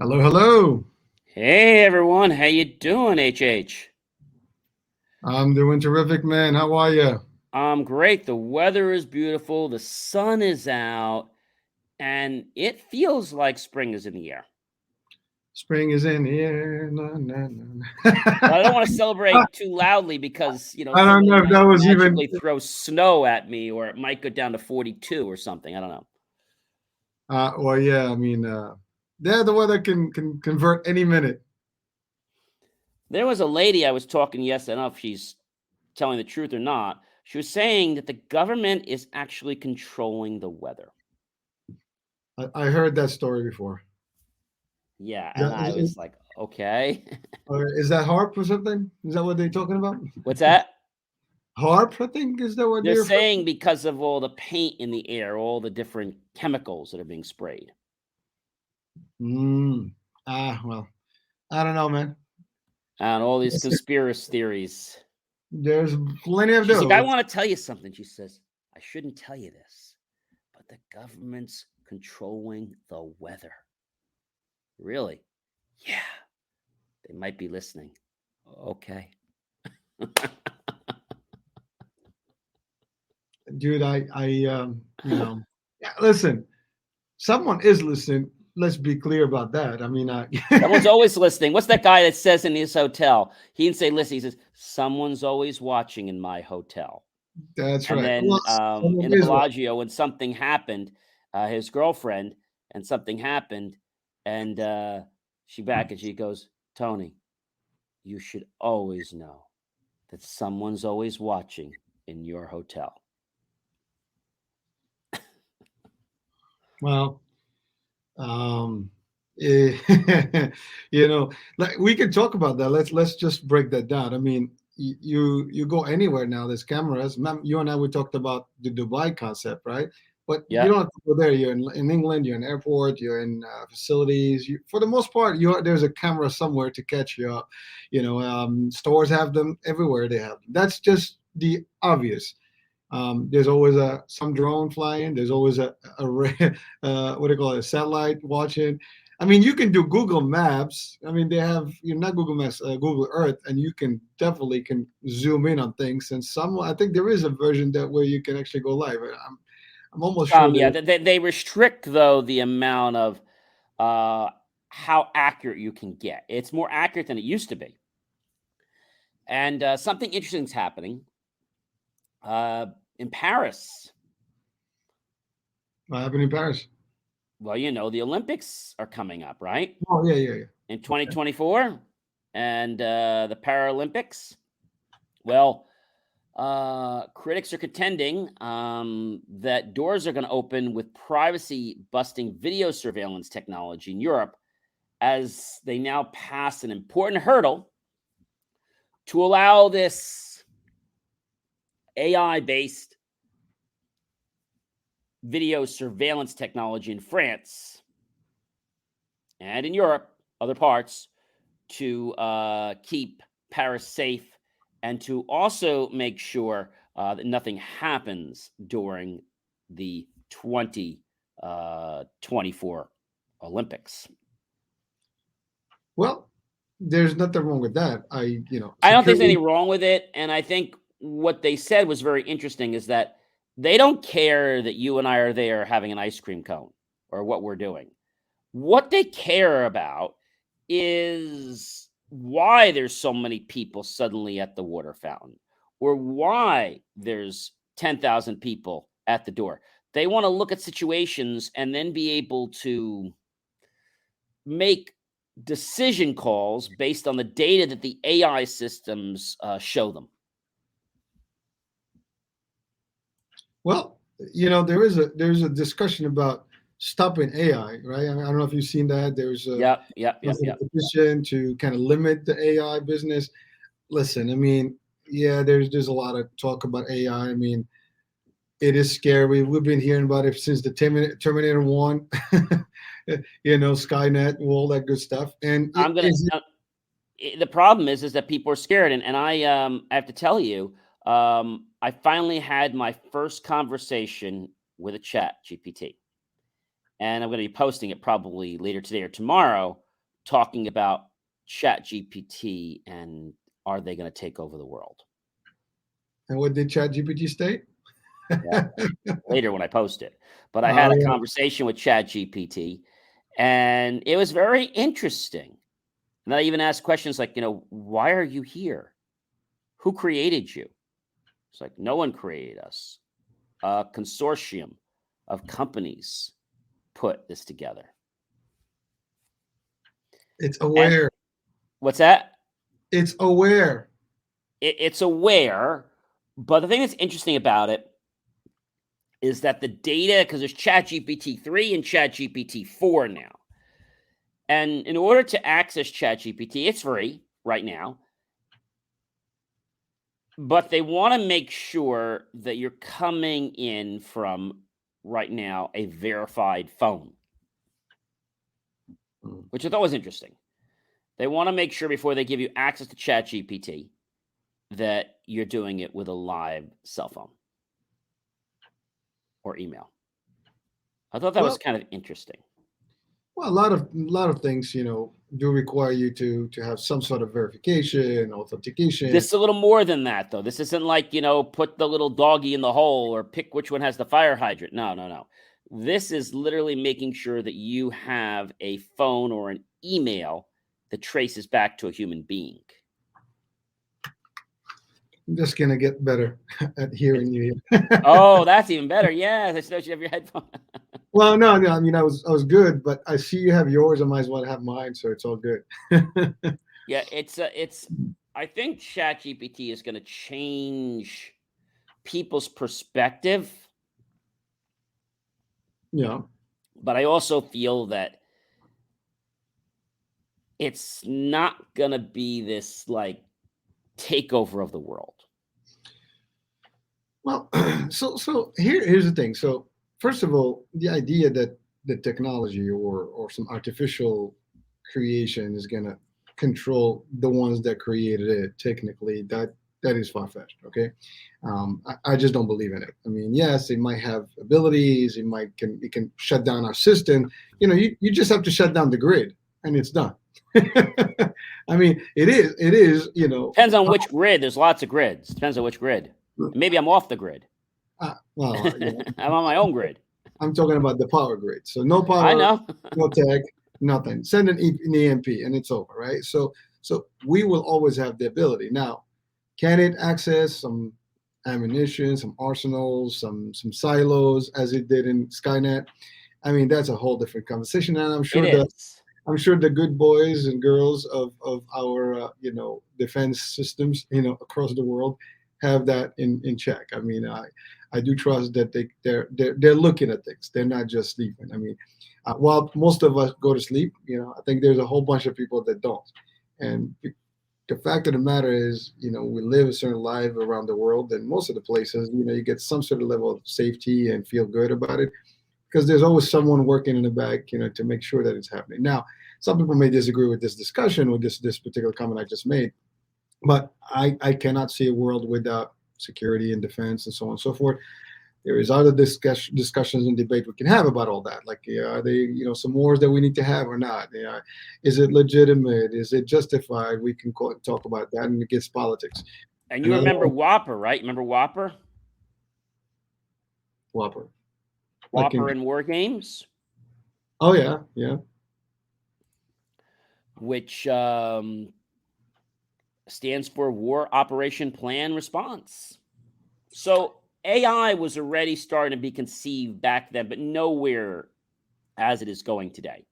Hello, hello. Hey everyone, how you doing, HH? I'm doing terrific, man. How are you? I'm great. The weather is beautiful, the sun is out, and it feels like spring is in the air. Spring is in here. Na, na, But I don't na. want to celebrate too loudly because, I don't somebody know if that might was even. magically throw snow at me or it might go down to 42 or something. I don't know. Well, yeah. I mean, yeah, the weather can convert any minute. There was a lady I was talking yesterday. I don't know if she's telling the truth or not. She was saying that the government is actually controlling the weather. I heard that story before. Yeah, Is and that, I was like, okay. is that harp or something? Is that what they're talking about? What's that? Harp, I think. Is that what They're they're referring saying because of all the paint in the air, all the different chemicals that are being sprayed. to? Well, I don't know, man. And all these Listen, conspiracy theories. there's plenty of She's like, I those. want to tell you something. She says, I shouldn't tell you this, but the government's controlling the weather. Really? Yeah, they might be listening. Okay. Dude, yeah, listen. Someone is listening. Let's be clear about that. I mean, Someone's always listening. What's that guy that says in his hotel? He didn't say listen. He says, someone's always watching in my hotel. that's And right. Well, then someone in the is right. Bellagio, when something happened, his girlfriend and something happened, and she back and she goes, Tony, you should always know that someone's always watching in your hotel. Well, um, eh, like we could talk about that. Let's just break that down. I mean, you go anywhere now. There's cameras. You and I we talked about the Dubai concept, right? But you Yeah. don't have to go there. You're in England. You're in airport. You're in facilities. For the most part, there's a camera somewhere to catch you up. Stores have them everywhere. They have them. That's just the obvious. There's always some drone flying. There's always what do you call it, a satellite watching. I mean, you can do Google Maps. I mean, they have not Google Maps, Google Earth, and you can definitely can zoom in on things. And I think there is a version that where you can actually go live. I'm almost sure Yeah, there. they restrict though the amount of uh, how accurate you can get. It's more accurate than it used to be. And something interesting is happening uh, in Paris. What happened in Paris? Well, the Olympics are coming up, right? Oh yeah, yeah, yeah. In Okay. 2024 and the Paralympics. Well, critics are contending that doors are going to open with privacy busting video surveillance technology in Europe as they now pass an important hurdle to allow this AI based video surveillance technology in France and in Europe, other parts, to keep Paris safe and to also make sure that nothing happens during the 2024 Olympics. Well, there's nothing wrong with that. I don't think there's Security. anything wrong with it. And I think what they said was very interesting is that they don't care that you and I are there having an ice cream cone or what we're doing. What they care about is why there's so many people suddenly at the water fountain or why there's 10,000 people at the door. They want to look at situations and then be able to make decision calls based on the data that the AI systems show them. Well, there's a discussion about stopping AI, right? I mean, I don't know if you've seen that. Yep, yep, yep, There's a yep. petition to kind of limit the AI business. Listen, I mean, yeah, there's a lot of talk about AI. I mean, it is scary. We've been hearing about it since the Terminator One, Skynet, all that good stuff. And I'm gonna. The problem is that people are scared, and I have to tell you, I finally had my first conversation with a chat GPT, and I'm going to be posting it probably later today or tomorrow. talking about ChatGPT and are they going to take over the world? And what did ChatGPT state? Well, later when I post it. But I Oh had a yeah. conversation with ChatGPT, and it was very interesting. And I even asked questions like, why are you here? Who created you? It's like, no one created us. A consortium of companies put this together. It's And aware. what's that? It's aware. It's aware, but the thing that's interesting about it is that the data, because there's ChatGPT 3 and ChatGPT 4 now. And in order to access ChatGPT, it's free right now. But they want to make sure that you're coming in from right now a verified phone, which I thought was interesting. They want to make sure before they give you access to ChatGPT that you're doing it with a live cell phone or email. I thought that was kind of interesting. Well, a lot of things, do require you to have some sort of verification, authentication. This is a little more than that, though. This isn't like, put the little doggy in the hole or pick which one has the fire hydrant. No. This is literally making sure that you have a phone or an email that traces back to a human being. I'm just gonna get better at hearing you. Oh, that's even better. Yeah, I know you have your headphone. Well, no. I mean, I was good, but I see you have yours. I might as well have mine, so it's all good. Yeah, it's. I think ChatGPT is going to change people's perspective. Yeah. But I also feel that it's not going to be this like takeover of the world. Well, so here's the thing. So first of all, the idea that the technology or some artificial creation is gonna control the ones that created it, technically, that is far-fetched. Okay. I just don't believe in it. I mean, yes, it might have abilities, it can shut down our system. You just have to shut down the grid and it's done. I mean, it is. Depends on which grid. There's lots of grids. Depends on which grid. Maybe I'm off the grid. Well, I'm on my own grid. I'm talking about the power grid. So no power, I know. no tech, nothing. Send an EMP and it's over, right? So we will always have the ability. Now, can it access some ammunition, some arsenals, some silos as it did in Skynet? I mean, that's a whole different conversation, and I'm sure the good boys and girls of our defense systems across the world have that in check. I mean, I do trust that they're looking at things. They're not just sleeping. I mean, while most of us go to sleep, I think there's a whole bunch of people that don't. And the fact of the matter is, we live a certain life around the world, and most of the places, you get some sort of level of safety and feel good about it, because there's always someone working in the back, to make sure that it's happening. Now, some people may disagree with this discussion, with this particular comment I just made, but I cannot see a world without security and defense and so on and so forth. There is other discussions and debate we can have about all that. Like, are they, some wars that we need to have or not? Is it legitimate? Is it justified? We can talk about that, and it gets politics. And you remember WOPR, right? Remember WOPR? WOPR. WOPR in War Games? Oh, yeah. Which stands for War Operation Plan Response. So AI was already starting to be conceived back then, but nowhere as it is going today.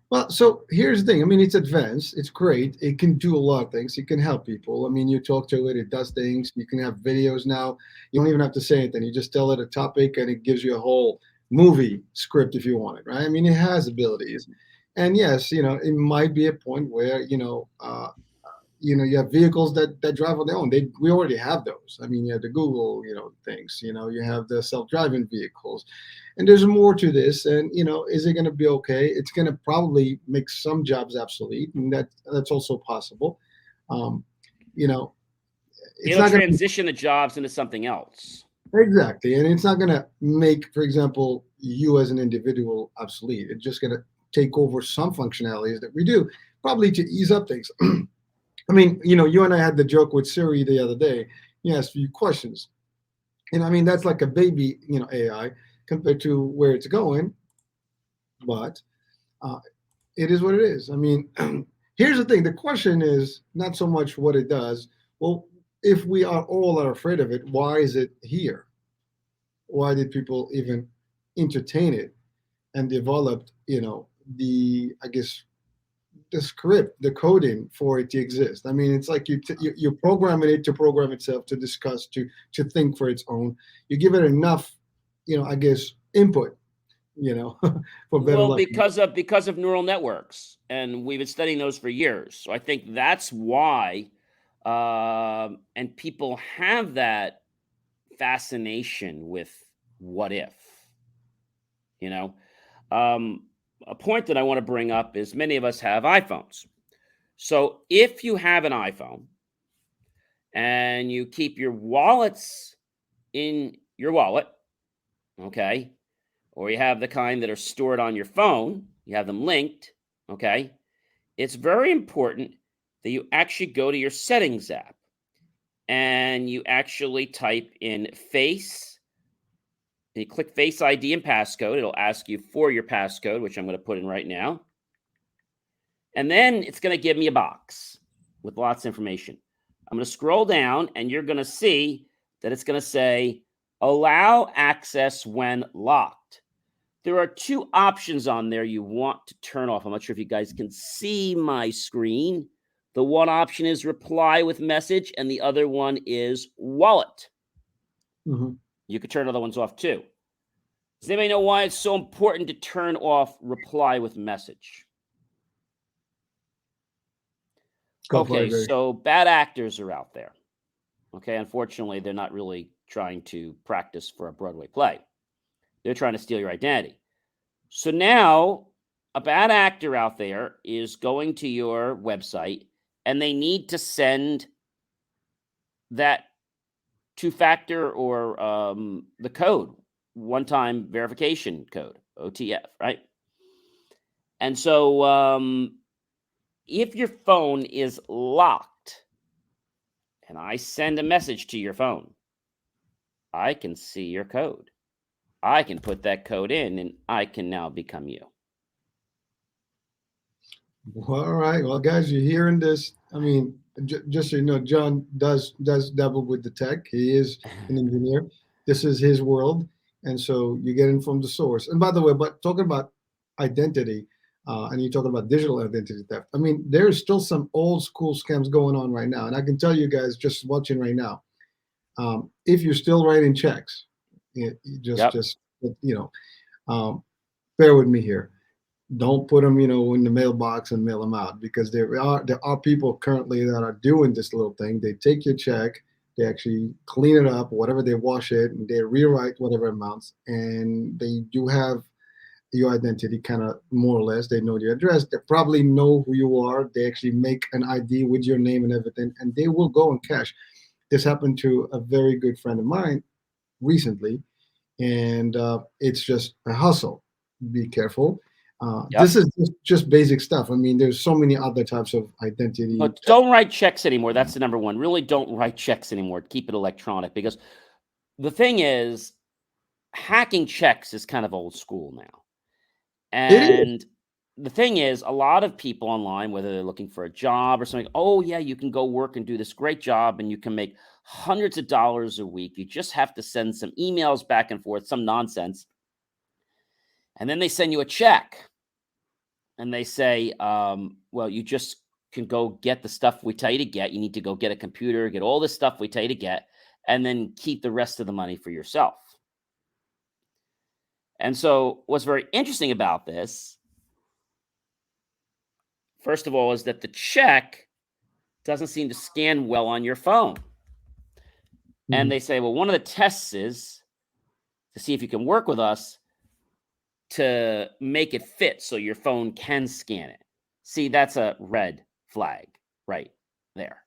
Well, so here's the thing. I mean, it's advanced. It's great. It can do a lot of things. It can help people. I mean, you talk to it, it does things. You can have videos now. You don't even have to say anything. You just tell it a topic, and it gives you a whole movie script if you want it, right? I mean, it has abilities. And yes, it might be a point where, you have vehicles that drive on their own. We already have those. I mean, you have the Google, things. You have the self-driving vehicles, and there's more to this. And is it going to be okay? It's going to probably make some jobs obsolete, and that's also possible. It's It'll not transition the jobs into something else. Exactly, and it's not going to make, for example, you as an individual obsolete. It's just going to take over some functionalities that we do, probably to ease up things. I mean, you and I had the joke with Siri the other day. He asked a few questions. And I mean, that's like a baby, AI compared to where it's going. But uh, it is what it is. I mean, here's the thing. The question is not so much what it does. Well, if we are afraid of it, why is it here? Why did people even entertain it and developed, I guess, the script, the coding for it to exist? I mean, it's like you're programming it to program itself, to discuss, to think for its own. You give it enough, I guess, input, for better Well, luck. because of neural networks, and we've been studying those for years. So I think that's why, and people have that fascination with what if. You know, a point that I want to bring up is many of us have iPhones. So if you have an iPhone and you keep your wallets in your wallet, okay, or you have the kind that are stored on your phone, you have them linked, okay, it's very important that you actually go to your settings app and you actually type in Face. And you click Face ID and passcode. It'll ask you for your passcode, which I'm going to put in right now. And then it's going to give me a box with lots of information. I'm going to scroll down and you're going to see that it's going to say, allow access when locked. There are two options on there you want to turn off. I'm not sure if you guys can see my screen. The one option is reply with message, and the other one is wallet. Mm-hmm. You could turn other ones off too. Does anybody know why it's so important to turn off reply with message? Okay, so bad actors are out there. Okay, unfortunately, they're not really trying to practice for a Broadway play. They're trying to steal your identity. So now a bad actor out there is going to your website and they need to send that two-factor or the code, one-time verification code, OTF, right? And so if your phone is locked and I send a message to your phone, I can see your code. I can put that code in and I can now become you. All right. Well, guys, you're hearing this. I mean, just so you know, John does dabble with the tech. He is an engineer. This is his world. And so you're getting from the source. And by the way, but talking about identity, and you're talking about digital identity theft, I mean, there's still some old school scams going on right now. And I can tell you guys just watching right now, if you're still writing checks, just bear with me here. Don't put them, in the mailbox and mail them out, because there are people currently that are doing this little thing. They take your check, they actually clean it up, whatever, they wash it, and they rewrite whatever amounts, and they do have your identity kind of more or less. They know your address. They probably know who you are. They actually make an ID with your name and everything, and they will go and cash. This happened to a very good friend of mine recently, and it's just a hustle. Be careful. This is just basic stuff. I mean, there's so many other types of identity. But don't write checks anymore. That's the number one. Really don't write checks anymore. Keep it electronic, because the thing is, hacking checks is kind of old school now. And the thing is, a lot of people online, whether they're looking for a job or something, oh yeah, you can go work and do this great job and you can make hundreds of dollars a week. You just have to send some emails back and forth, some nonsense. And then they send you a check and they say, well, you just can go get the stuff we tell you to get. You need to go get a computer, get all the stuff we tell you to get, and then keep the rest of the money for yourself. And so what's very interesting about this, first of all, is that the check doesn't seem to scan well on your phone. Mm-hmm. And they say, well, one of the tests is to see if you can work with us to make it fit so your phone can scan it. See, that's a red flag right there.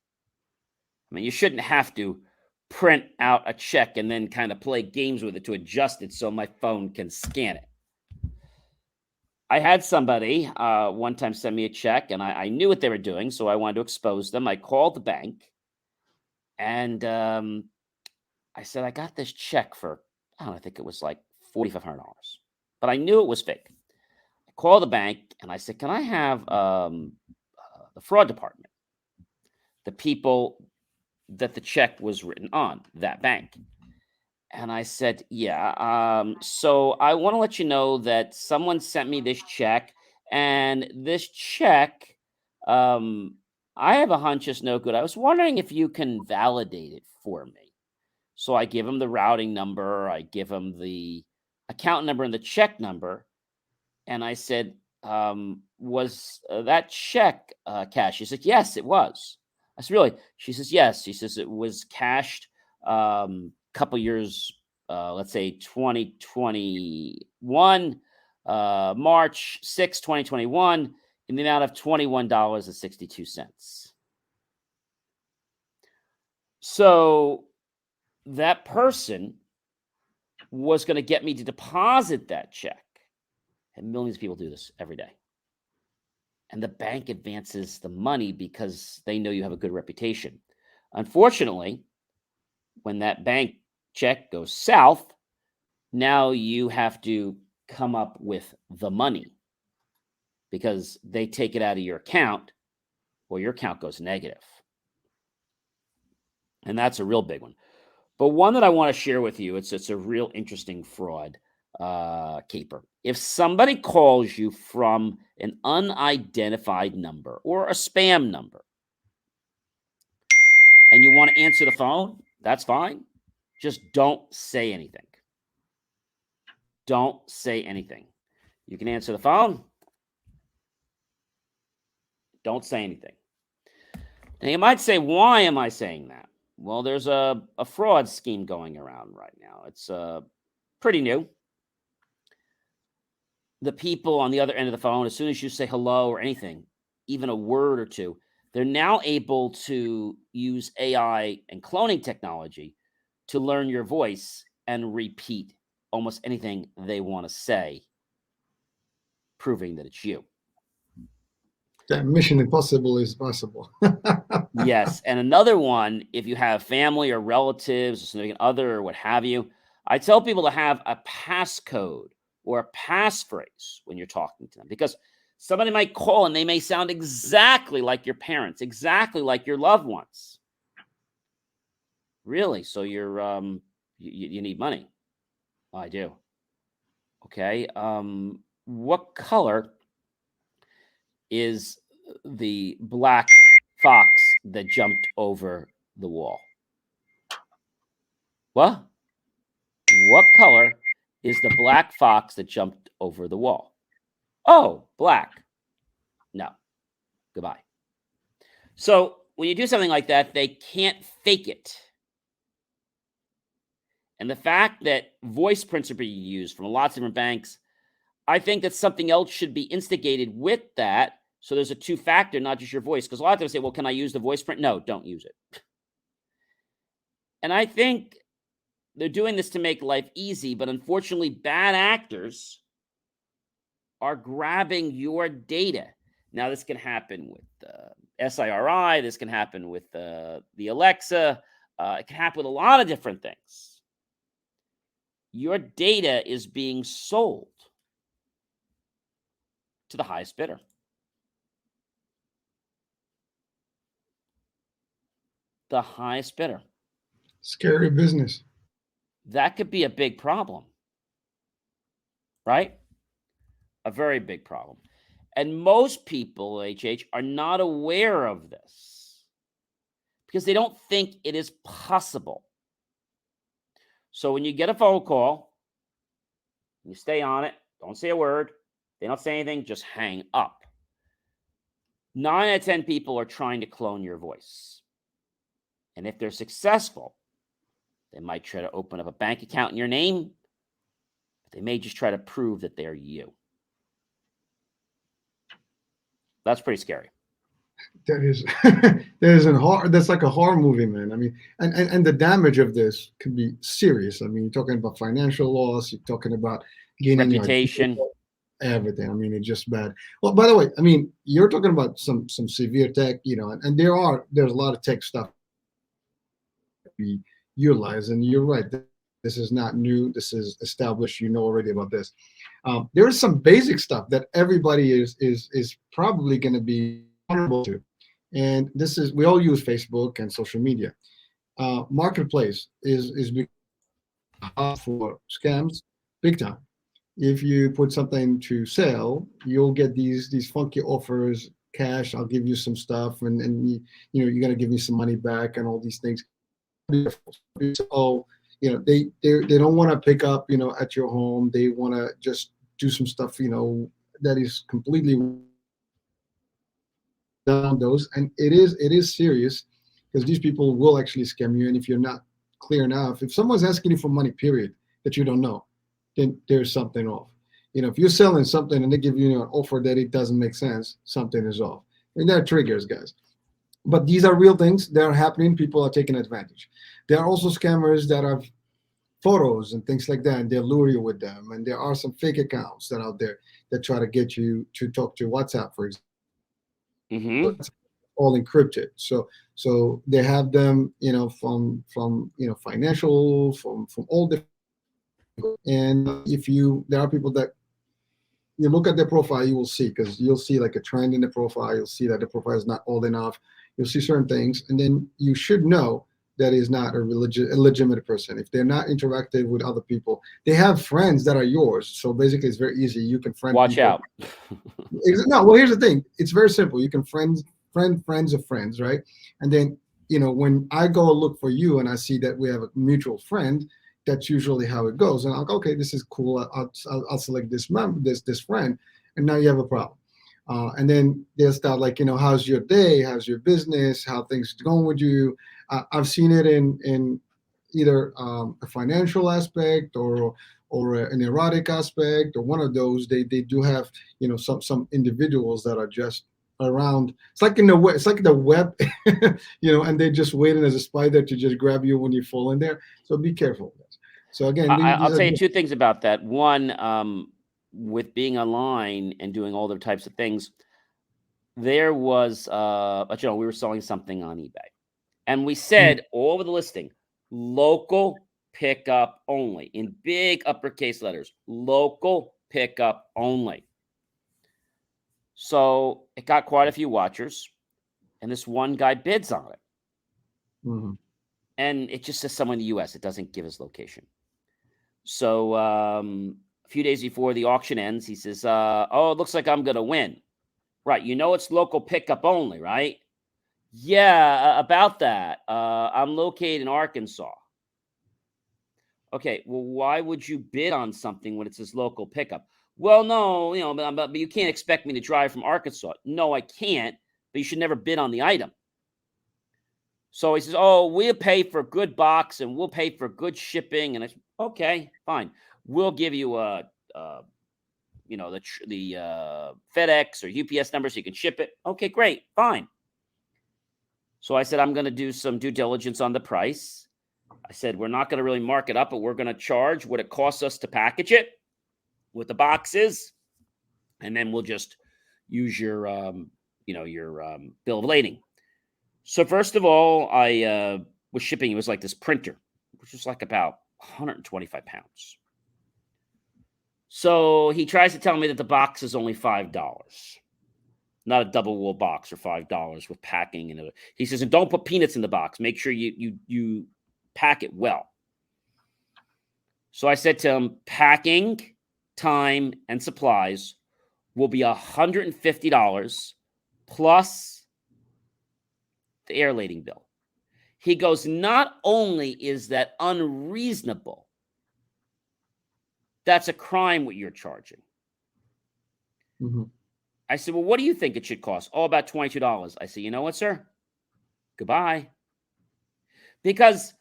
I mean, you shouldn't have to print out a check and then kind of play games with it to adjust it so my phone can scan it. I had somebody one time send me a check, and I knew what they were doing, so I wanted to expose them. I called the bank, and I said, I got this check for, I don't know, I think it was like $4,500, but I knew it was fake. I called the bank, and I said, can I have the fraud department, the people that the check was written on, that bank? And I said, yeah. So I want to let you know that someone sent me this check, and this check, um, I have a hunch is no good. I was wondering if you can validate it for me. So I give him the routing number, I give him the account number and the check number. And I said, was that check cash? She said, yes, it was. I said, really? She says, yes. She says it was cashed couple years, let's say 2021, March 6, 2021, in the amount of $21.62. So that person was going to get me to deposit that check. And millions of people do this every day. And the bank advances the money because they know you have a good reputation. Unfortunately, when that bank check goes south, now you have to come up with the money because they take it out of your account or your account goes negative. And that's a real big one. But one that I want to share with you, it's a real interesting fraud caper. If somebody calls you from an unidentified number or a spam number and you want to answer the phone, that's fine. Just don't say anything. Don't say anything. You can answer the phone. Don't say anything. Now you might say, why am I saying that? Well, there's a fraud scheme going around right now. It's pretty new. The people on the other end of the phone, as soon as you say hello or anything, even a word or two, they're now able to use AI and cloning technology to learn your voice and repeat almost anything they want to say, proving that it's you. That mission impossible is possible. Yes. And another one, if you have family or relatives or significant other or what have you, I tell people to have a passcode or a passphrase when you're talking to them, because somebody might call and they may sound exactly like your parents, exactly like your loved ones. Really? So you're you need money? Oh, I do. Okay. What color is the black fox that jumped over the wall? What? What color is the black fox that jumped over the wall? Oh, black. No. Goodbye. So when you do something like that, they can't fake it. And the fact that voice prints are being used from lots of different banks, I think that something else should be instigated with that. So there's a two-factor, not just your voice. Because a lot of times say, well, can I use the voice print? No, don't use it. And I think they're doing this to make life easy, but unfortunately, bad actors are grabbing your data. Now, this can happen with SIRI. This can happen with the Alexa. It can happen with a lot of different things. Your data is being sold to the highest bidder. The highest bidder. Scary business. That could be a big problem, right? A very big problem. And most people, HH, are not aware of this because they don't think it is possible. So when you get a phone call, you stay on it, don't say a word, they don't say anything, just hang up. 9 out of 10 people are trying to clone your voice. And if they're successful, they might try to open up a bank account in your name, but they may just try to prove that they're you. That's pretty scary. That is that's like a horror movie, man. I mean, and the damage of this could be serious. I mean, you're talking about financial loss, you're talking about gaining reputation. everything. I mean, it's just bad. Well, by the way, I mean, you're talking about some severe tech, and there's a lot of tech stuff we utilize, and you're right. This is not new. This is established. You know already about this. There is some basic stuff that everybody is probably going to be vulnerable to, and this is we all use Facebook and social media. Marketplace is for scams big time. If you put something to sell, you'll get these funky offers, cash. I'll give you some stuff, and you got to give me some money back, and all these things. Oh, they don't want to pick up at your home. They want to just do some stuff that is completely down those, and it is serious because these people will actually scam you. And if you're not clear enough, if someone's asking you for money, period, that you don't know, then there's something off. If you're selling something and they give you an offer that it doesn't make sense, something is off. And there are triggers, guys. But these are real things that are happening. People are taking advantage. There are also scammers that have photos and things like that, and they lure you with them. And there are some fake accounts that are out there that try to get you to talk to WhatsApp, for example. Mm-hmm. All encrypted. So they have them, from financial, from all different. And there are people that you look at their profile, you will see, because you'll see like a trend in the profile. You'll see that the profile is not old enough. You'll see certain things, and then you should know that is not a legitimate person. If they're not interactive with other people, they have friends that are yours. So basically, it's very easy. You can friend. Watch people. out. No, well, here's the thing. It's very simple. You can friends of friends, right? And then when I go look for you and I see that we have a mutual friend, that's usually how it goes. And I'll go, okay, this is cool. I'll select this friend, and now you have a problem. And then they'll start like, how's your day? How's your business? How things going with you? I've seen it in either a financial aspect or an erotic aspect, or one of those. They do have some individuals that are just around. It's like it's like the web, and they're just waiting as a spider to just grab you when you fall in there. So be careful. So again, I'll tell you two things about that. One, with being online and doing all the types of things, there was, we were selling something on eBay, and we said all over the listing, local pickup only, in big uppercase letters, local pickup only. So it got quite a few watchers, and this one guy bids on it. Mm-hmm. And it just says somewhere in the U.S. It doesn't give his location. So a few days before the auction ends, he says, it looks like I'm going to win. Right. It's local pickup only, right? Yeah, about that. I'm located in Arkansas. Okay, well, why would you bid on something when it says local pickup? Well, no, but you can't expect me to drive from Arkansas. No, I can't, but you should never bid on the item. So he says, we'll pay for a good box and we'll pay for good shipping. And I said, okay, fine. We'll give you the FedEx or UPS number so you can ship it. Okay, great, fine. So I said, I'm going to do some due diligence on the price. I said, we're not going to really mark it up, but we're going to charge what it costs us to package it with the boxes. And then we'll just use your bill of lading. So first of all, I was shipping. It was like this printer, which was like about 125 pounds. So he tries to tell me that the box is only $5, not a double wall box, or $5 with packing. And he says, and don't put peanuts in the box. Make sure you pack it well. So I said to him, packing, time, and supplies will be $150 plus the air lading bill. He goes, not only is that unreasonable, that's a crime what you're charging. Mm-hmm. I said, well, what do you think it should cost? About $22. I said, you know what, sir? Goodbye. Because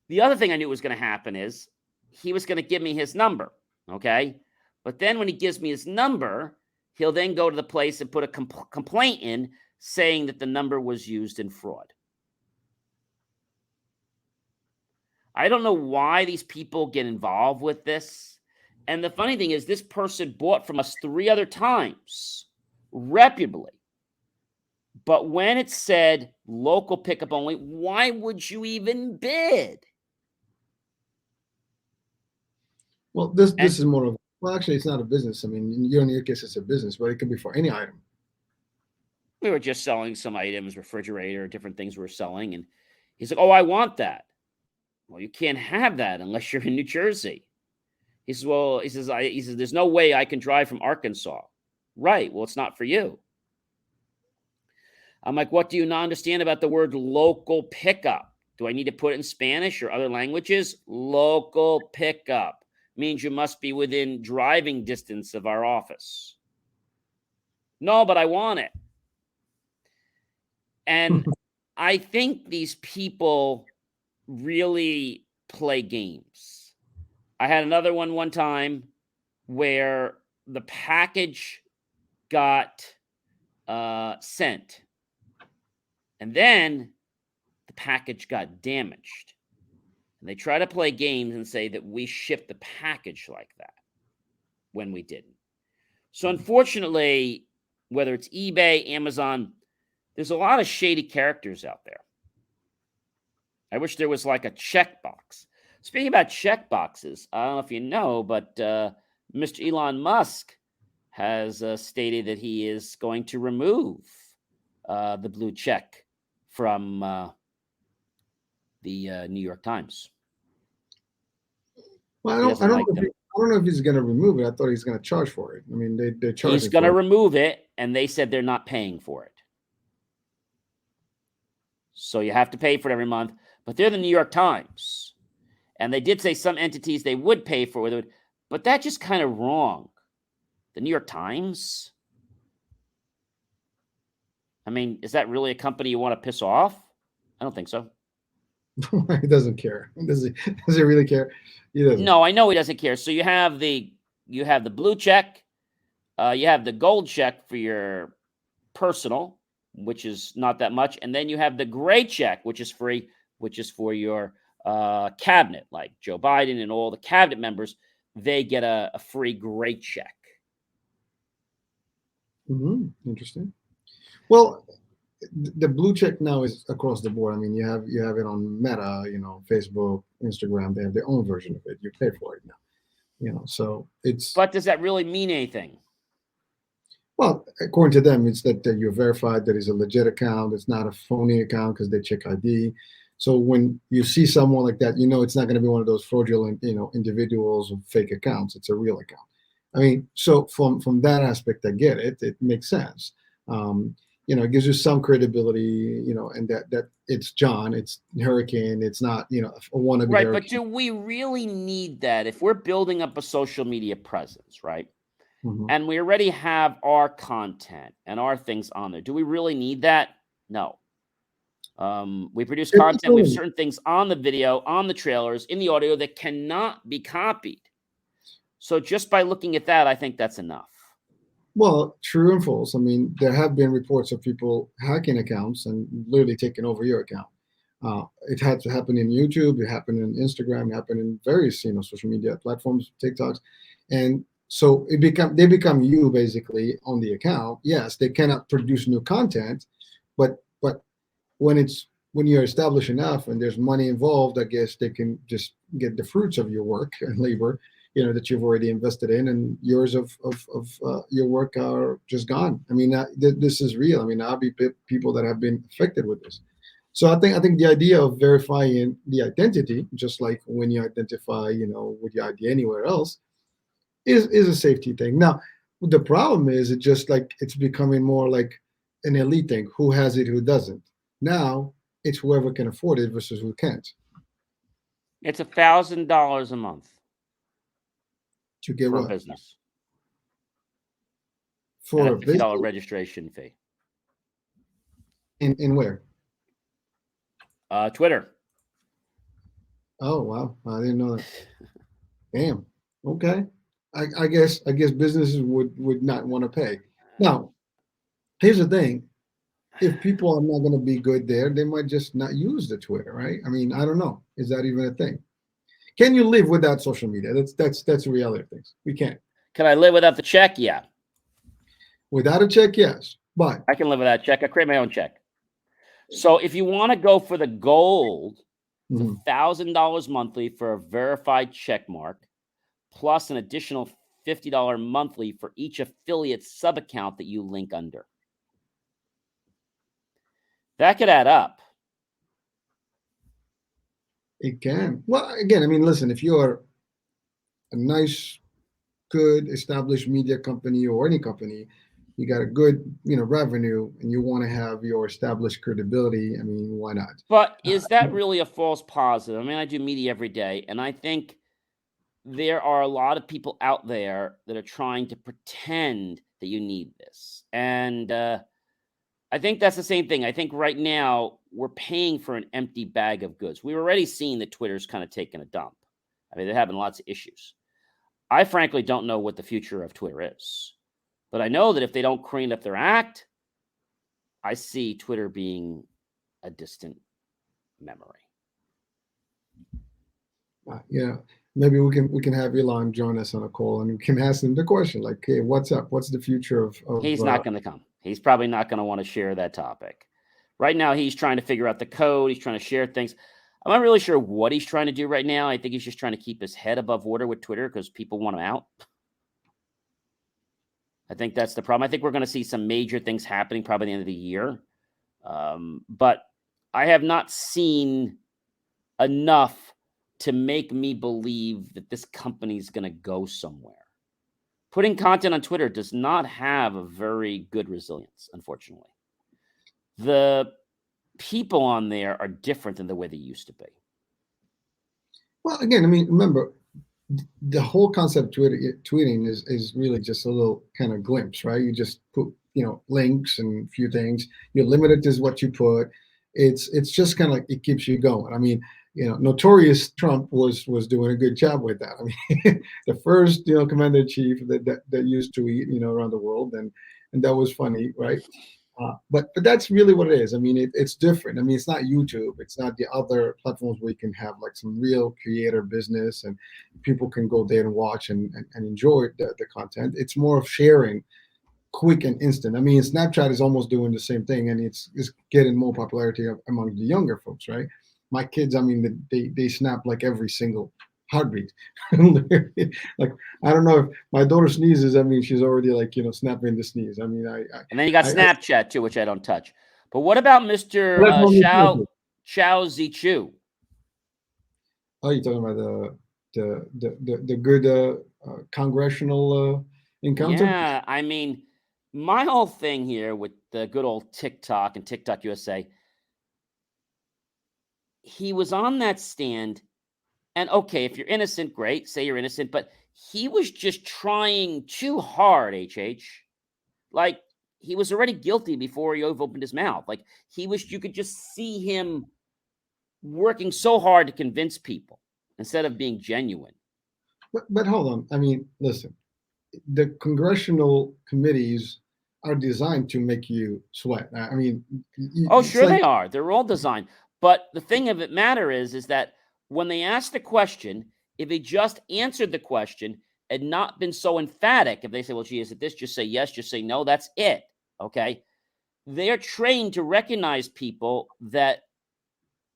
the other thing I knew was going to happen is he was going to give me his number, okay? But then when he gives me his number, he'll then go to the place and put a complaint in saying that the number was used in fraud. I don't know why these people get involved with this. And the funny thing is, this person bought from us 3 other times, reputably. But when it said local pickup only, why would you even bid? Well, this is more of, well, actually, it's not a business. I mean, in your case, it's a business, but it could be for any item. We were just selling some items, refrigerator, different things we were selling. And he's like, oh, I want that. Well, you can't have that unless you're in New Jersey. He says, well, he says, there's no way I can drive from Arkansas. Right. Well, it's not for you. I'm like, what do you not understand about the word local pickup? Do I need to put it in Spanish or other languages? Local pickup means you must be within driving distance of our office. No, but I want it. And I think these people really play games. I had another one time where the package got sent, and then the package got damaged. And they try to play games and say that we shipped the package like that when we didn't. So unfortunately, whether it's eBay, Amazon, there's a lot of shady characters out there. I wish there was like a checkbox. Speaking about checkboxes, I don't know if you know, but Mr. Elon Musk has stated that he is going to remove the blue check from the New York Times. Well, I don't know if he's going to remove it. I thought he's going to charge for it. I mean, they're charging. He's going to remove it, and they said they're not paying for it. So you have to pay for it every month. But they're the New York Times. And they did say some entities they would pay for it, but that's just kind of wrong. The New York Times? I mean, is that really a company you want to piss off? I don't think so. He doesn't care. Does he really care? He doesn't. No, I know he doesn't care. So you have the blue check, you have the gold check for your personal, which is not that much, and then you have the gray check, which is free, which is for your cabinet, like Joe Biden and all the cabinet members. They get a free gray check. Interesting. Well, the blue check now is across the board. I mean, you have it on Meta, Facebook, Instagram. They have their own version of it. You pay for it now, so it's. But does that really mean anything? Well, according to them, it's that you're verified, that it's a legit account. It's not a phony account because they check ID. So when you see someone like that, it's not going to be one of those fraudulent, individuals or fake accounts. It's a real account. I mean, so from that aspect, I get it. It makes sense. It gives you some credibility, and that it's John, it's Hurricane, it's not, a wannabe. Right, Hurricane. but do we really need that if we're building up a social media presence, right? And we already have our content and our things on there. Do we really need that? No. We produce content. We have certain things on the video, on the trailers, in the audio that cannot be copied. So just by looking at that, I think that's enough. Well, true and false. I mean, there have been reports of people hacking accounts and literally taking over your account. It had to happen in YouTube. It happened in Instagram. It happened in various, social media platforms, TikToks, and so they become you basically on the account. Yes, they cannot produce new content, but when you're established enough and there's money involved, I guess they can just get the fruits of your work and labor, that you've already invested in, and years of your work are just gone. I mean, this is real. I mean, I'll be people that have been affected with this. So I think the idea of verifying the identity, just like when you identify, with your ID anywhere else, is a safety thing. Now, the problem is it's becoming more like an elite thing. Who has it, who doesn't? Now it's whoever can afford it versus who can't. It's $1,000 a month to get for what? A business. For a $50 registration fee. In where? Twitter. Oh wow, I didn't know that. Damn. Okay. I guess businesses would not want to pay. Now, here's the thing. If people are not going to be good there, they might just not use the Twitter, right? I mean, I don't know. Is that even a thing? Can you live without social media? That's the reality of things. We can't. Can I live without the check? Yeah, Without a check, yes. But I can live without a check. I create my own check. So if you want to go for the gold, it's mhm, $1,000 monthly for a verified check mark, plus an additional $50 monthly for each affiliate sub account that you link under. That could add up. it can. Well, again, I mean, listen, if you're a nice, good, established media company or any company, you got a good, revenue, and you want to have your established credibility. I mean, why not? But Uh, is that really a false positive? I mean, I do media every day, and I think there are a lot of people out there that are trying to pretend that you need this. And I think that's the same thing. I think right now we're paying for an empty bag of goods. We've already seen that Twitter's kind of taken a dump. I mean, they're having lots of issues. I frankly don't know what the future of Twitter is. But I know that if they don't clean up their act, I see Twitter being a distant memory. maybe we can have Elon join us on a call, and we can ask him the question like, hey, what's up? What's the future of He's not going to come. He's probably not going to want to share that topic. Right now, he's trying to figure out the code. He's trying to share things. I'm not really sure what he's trying to do right now. I think he's just trying to keep his head above water with Twitter because people want him out. I think that's the problem. I think we're going to see some major things happening probably at the end of the year. But I have not seen enough to make me believe that this company is going to go somewhere. Putting content on Twitter does not have a very good resilience, unfortunately. The people on there are different than the way they used to be. Well, again, I mean, remember, the whole concept of tweeting is really just a little kind of glimpse, right? You just put links and a few things. You're limited to what you put. It's just kind of like it keeps you going. I mean, notorious Trump was doing a good job with that. I mean, the first commander in chief that used to tweet around the world, and that was funny, right? But that's really what it is. I mean, it's different. I mean, it's not YouTube. It's not the other platforms where you can have like some real creator business and people can go there and watch and enjoy the content. It's more of sharing, quick and instant. I mean, Snapchat is almost doing the same thing, and it's getting more popularity among the younger folks, right? My kids, I mean, they snap like every single heartbeat. Like, I don't know if my daughter sneezes, I mean, she's already like snapping the sneeze. I mean, And then you got Snapchat too, which I don't touch. But what about Mr. Xiao Zichu? Oh, you're talking about the good congressional encounter? Yeah, I mean, my whole thing here with the good old TikTok and TikTok USA, he was on that stand, and okay, if you're innocent, great, say you're innocent, but he was just trying too hard, HH. Like, he was already guilty before he opened his mouth. Like, you could just see him working so hard to convince people instead of being genuine. But hold on. I mean, listen, the congressional committees are designed to make you sweat. I mean, oh, sure they are. They're all designed. But the thing of it matter is that when they ask the question, if they just answered the question and not been so emphatic, if they say, well, gee, is it this? Just say yes, just say no. That's it. Okay. They're trained to recognize people that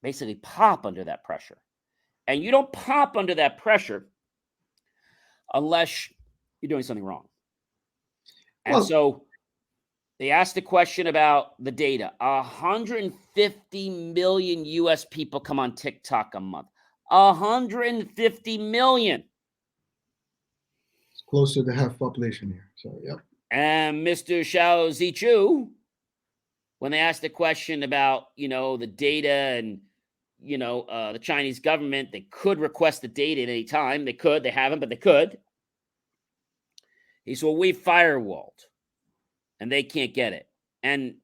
basically pop under that pressure. And you don't pop under that pressure unless you're doing something wrong. And so they asked the question about the data. 150 million US people come on TikTok a month. 150 million. It's close to the half population here. So, yep. And Mr. Xiao Zichu, when they asked the question about, the data and, the Chinese government, they could request the data at any time. They could. They haven't, but they could. He said, well, we firewalled, and they can't get it. And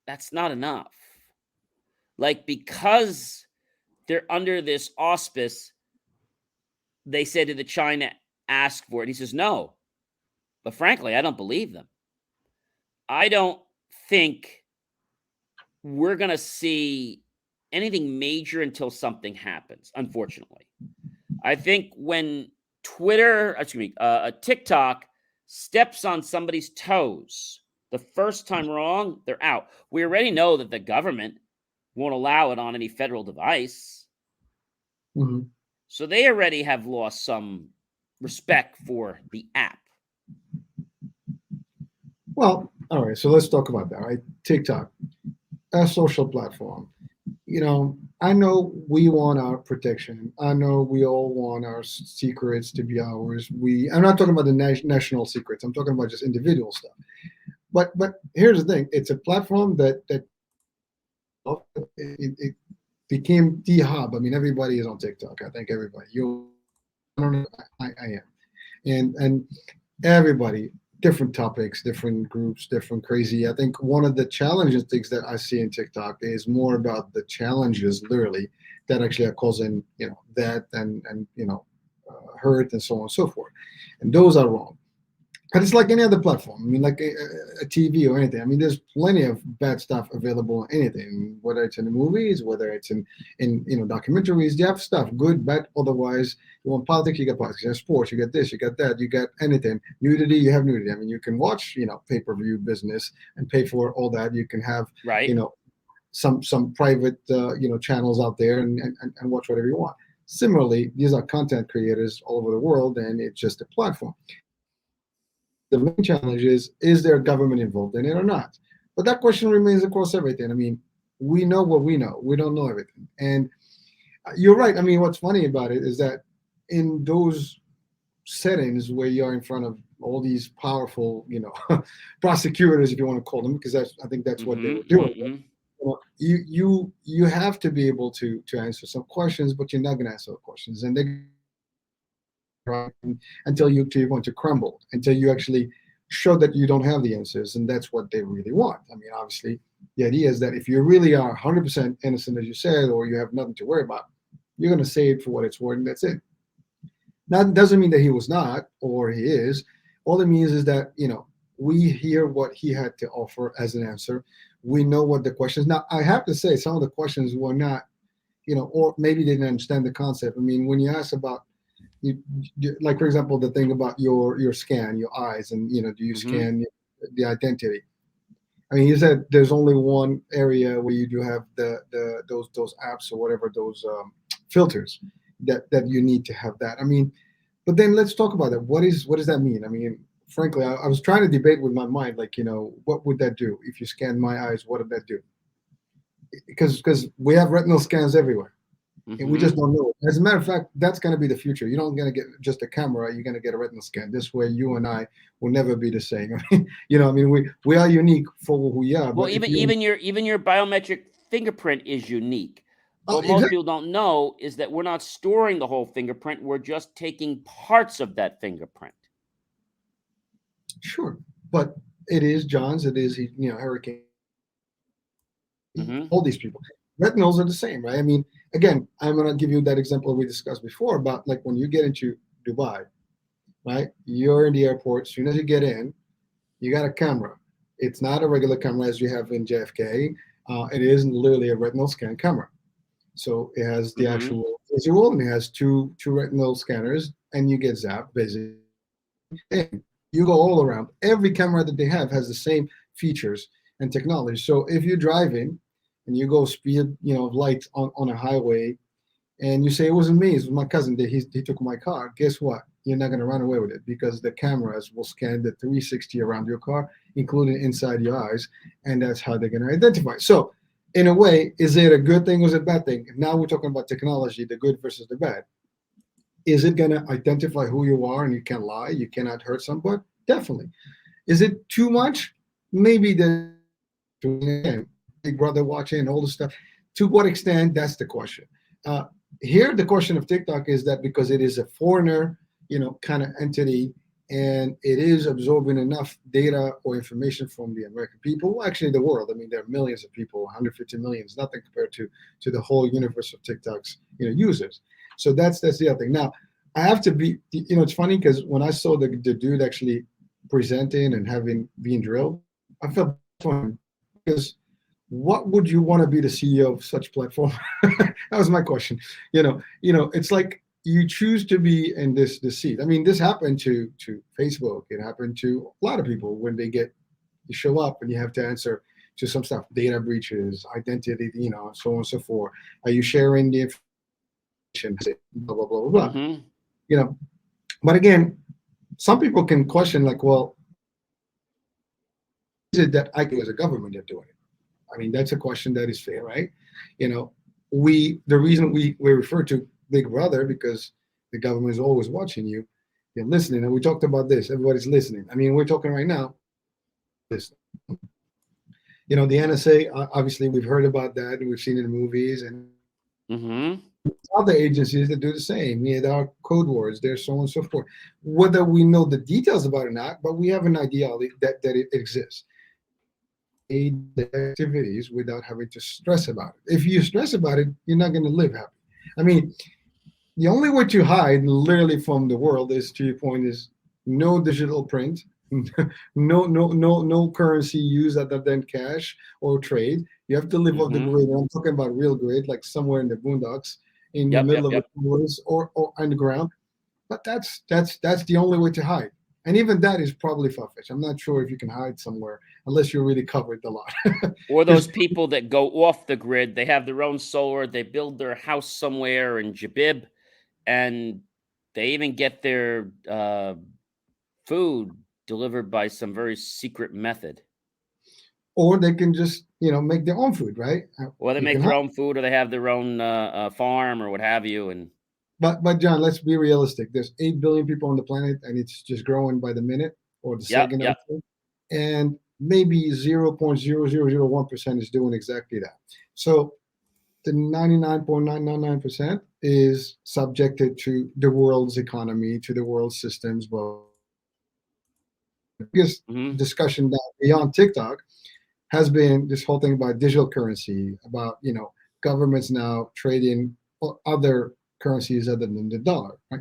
that's not enough. Like, because they're under this auspice, they said to the China, ask for it. He says, no. But frankly, I don't believe them. I don't think we're going to see anything major until something happens, unfortunately. I think when TikTok steps on somebody's toes the first time wrong, they're out. We already know that the government won't allow it on any federal device. Mhm. So they already have lost some respect for the app. Well, all right. So let's talk about that. Right, TikTok, a social platform. I know we want our protection. I know we all want our secrets to be ours. I'm not talking about the national secrets. I'm talking about just individual stuff. But here's the thing: it's a platform that it became the hub. I mean, everybody is on TikTok. I think everybody. I don't know. I am, and everybody, different topics, different groups, different crazy. I think one of the challenges things that I see in TikTok is more about the challenges, literally, that actually are causing that and hurt and so on and so forth, and those are wrong. But it's like any other platform. I mean, like a TV or anything. I mean, there's plenty of bad stuff available on anything, whether it's in the movies, whether it's in documentaries. You have stuff, good, bad, otherwise. You want politics, you got politics. You have sports, you got this, you got that, you got anything. Nudity, you have nudity. I mean, you can watch, pay-per-view business and pay for all that. You can have, Right. some private, channels out there and watch whatever you want. Similarly, these are content creators all over the world, and it's just a platform. The main challenge is there government involved in it or not? But that question remains across everything. I mean, we know what we know. We don't know everything. And you're right. I mean, what's funny about it is that in those settings where you're in front of all these powerful, prosecutors, if you want to call them, because I think that's what they were doing. You have to be able to answer some questions, but you're not going to answer the questions, and they until you're going to crumble, until you actually show that you don't have the answers, and that's what they really want. I mean, obviously, the idea is that if you really are 100% innocent, as you said, or you have nothing to worry about, you're going to say it for what it's worth, and that's it. That doesn't mean that he was not, or he is. All it means is that we hear what he had to offer as an answer. We know what the questions. Now, I have to say, some of the questions were not, or maybe they didn't understand the concept. I mean, when you ask about like, for example, the thing about your scan, your eyes, and do you scan the identity? I mean, you said there's only one area where you do have those apps or whatever, those filters that you need to have that. I mean, but then let's talk about that. What does that mean? I mean, frankly, I was trying to debate with my mind, like, what would that do if you scan my eyes? What would that do? Because we have retinal scans everywhere. And we just don't know. As a matter of fact, that's going to be the future. You're not going to get just a camera. You're going to get a retinal scan. This way, you and I will never be the same. I mean, we are unique for who we are. Well, but even your biometric fingerprint is unique. What most people don't know is that we're not storing the whole fingerprint. We're just taking parts of that fingerprint. Sure, but it is John's. It is Hurricane. All these people. Retinals are the same, right? I mean, again, I'm going to give you that example we discussed before about, like, when you get into Dubai, right? You're in the airport. As soon as you get in, you got a camera. It's not a regular camera as you have in JFK. It is literally a retinal scan camera. So it has the actual visual, and it has two retinal scanners, and you get zapped, basically. And you go all around. Every camera that they have has the same features and technology. So if you're driving and you go speed, light on a highway, and you say, it wasn't me, it was my cousin, he took my car. Guess what? You're not going to run away with it, because the cameras will scan the 360 around your car, including inside your eyes, and that's how they're going to identify. So in a way, is it a good thing or is it a bad thing? Now we're talking about technology, the good versus the bad. Is it going to identify who you are and you can't lie, you cannot hurt somebody? Definitely. Is it too much? Maybe Big Brother watching, all this stuff. To what extent? That's the question. Here, the question of TikTok is that because it is a foreigner, kind of entity, and it is absorbing enough data or information from the American people, actually the world. I mean, there are millions of people, 150 million is nothing compared to the whole universe of TikTok's users. So that's the other thing. Now, I have to be, it's funny because when I saw the dude actually presenting and being drilled, I felt fun, because what would you want to be the CEO of such platform? That was my question. It's like you choose to be in this seat. I mean, this happened to Facebook. It happened to a lot of people when you show up and you have to answer to some stuff, data breaches, identity, so on and so forth. Are you sharing the information? Blah blah blah blah blah. Mm-hmm. You know, but again, some people can question like, well, is it that I do as a government are doing it? I mean, that's a question that is fair, right? You know, the reason we refer to Big Brother because the government is always watching you, you're listening, and we talked about this. Everybody's listening. I mean, we're talking right now. Listen. The NSA. Obviously, we've heard about that, and we've seen it in movies, and Mm-hmm. other agencies that do the same. Yeah, there are code words. There's so on and so forth. Whether we know the details about it or not, but we have an idea that it exists. The activities without having to stress about it. If you stress about it, you're not going to live happy. I mean, the only way to hide literally from the world is, to your point, is no digital print, no currency used other than cash or trade. You have to live off the Mm-hmm. grid. And I'm talking about real grid, like somewhere in the boondocks, in the Yep. middle Yep. of the Yep. forest or underground. But that's the only way to hide. And even that is probably far-fetched. I'm not sure if you can hide somewhere unless you're really covered a lot. Or Because those people that go off the grid, they have their own solar, they build their house somewhere in Jabib, and they even get their food delivered by some very secret method. or they can just make their own food, right? Or they You make can their hide. own food, or they have their own farm or what have you. And But John, let's be realistic. There's 8 billion people on the planet, and it's just growing by the minute or the yep, second, I would yep. say. And maybe 0.0001% is doing exactly that. So the 99.999% is subjected to the world's economy, to the world's systems. Well, the biggest Mm-hmm. discussion that beyond TikTok has been this whole thing about digital currency, about governments now trading other currencies other than the dollar. Right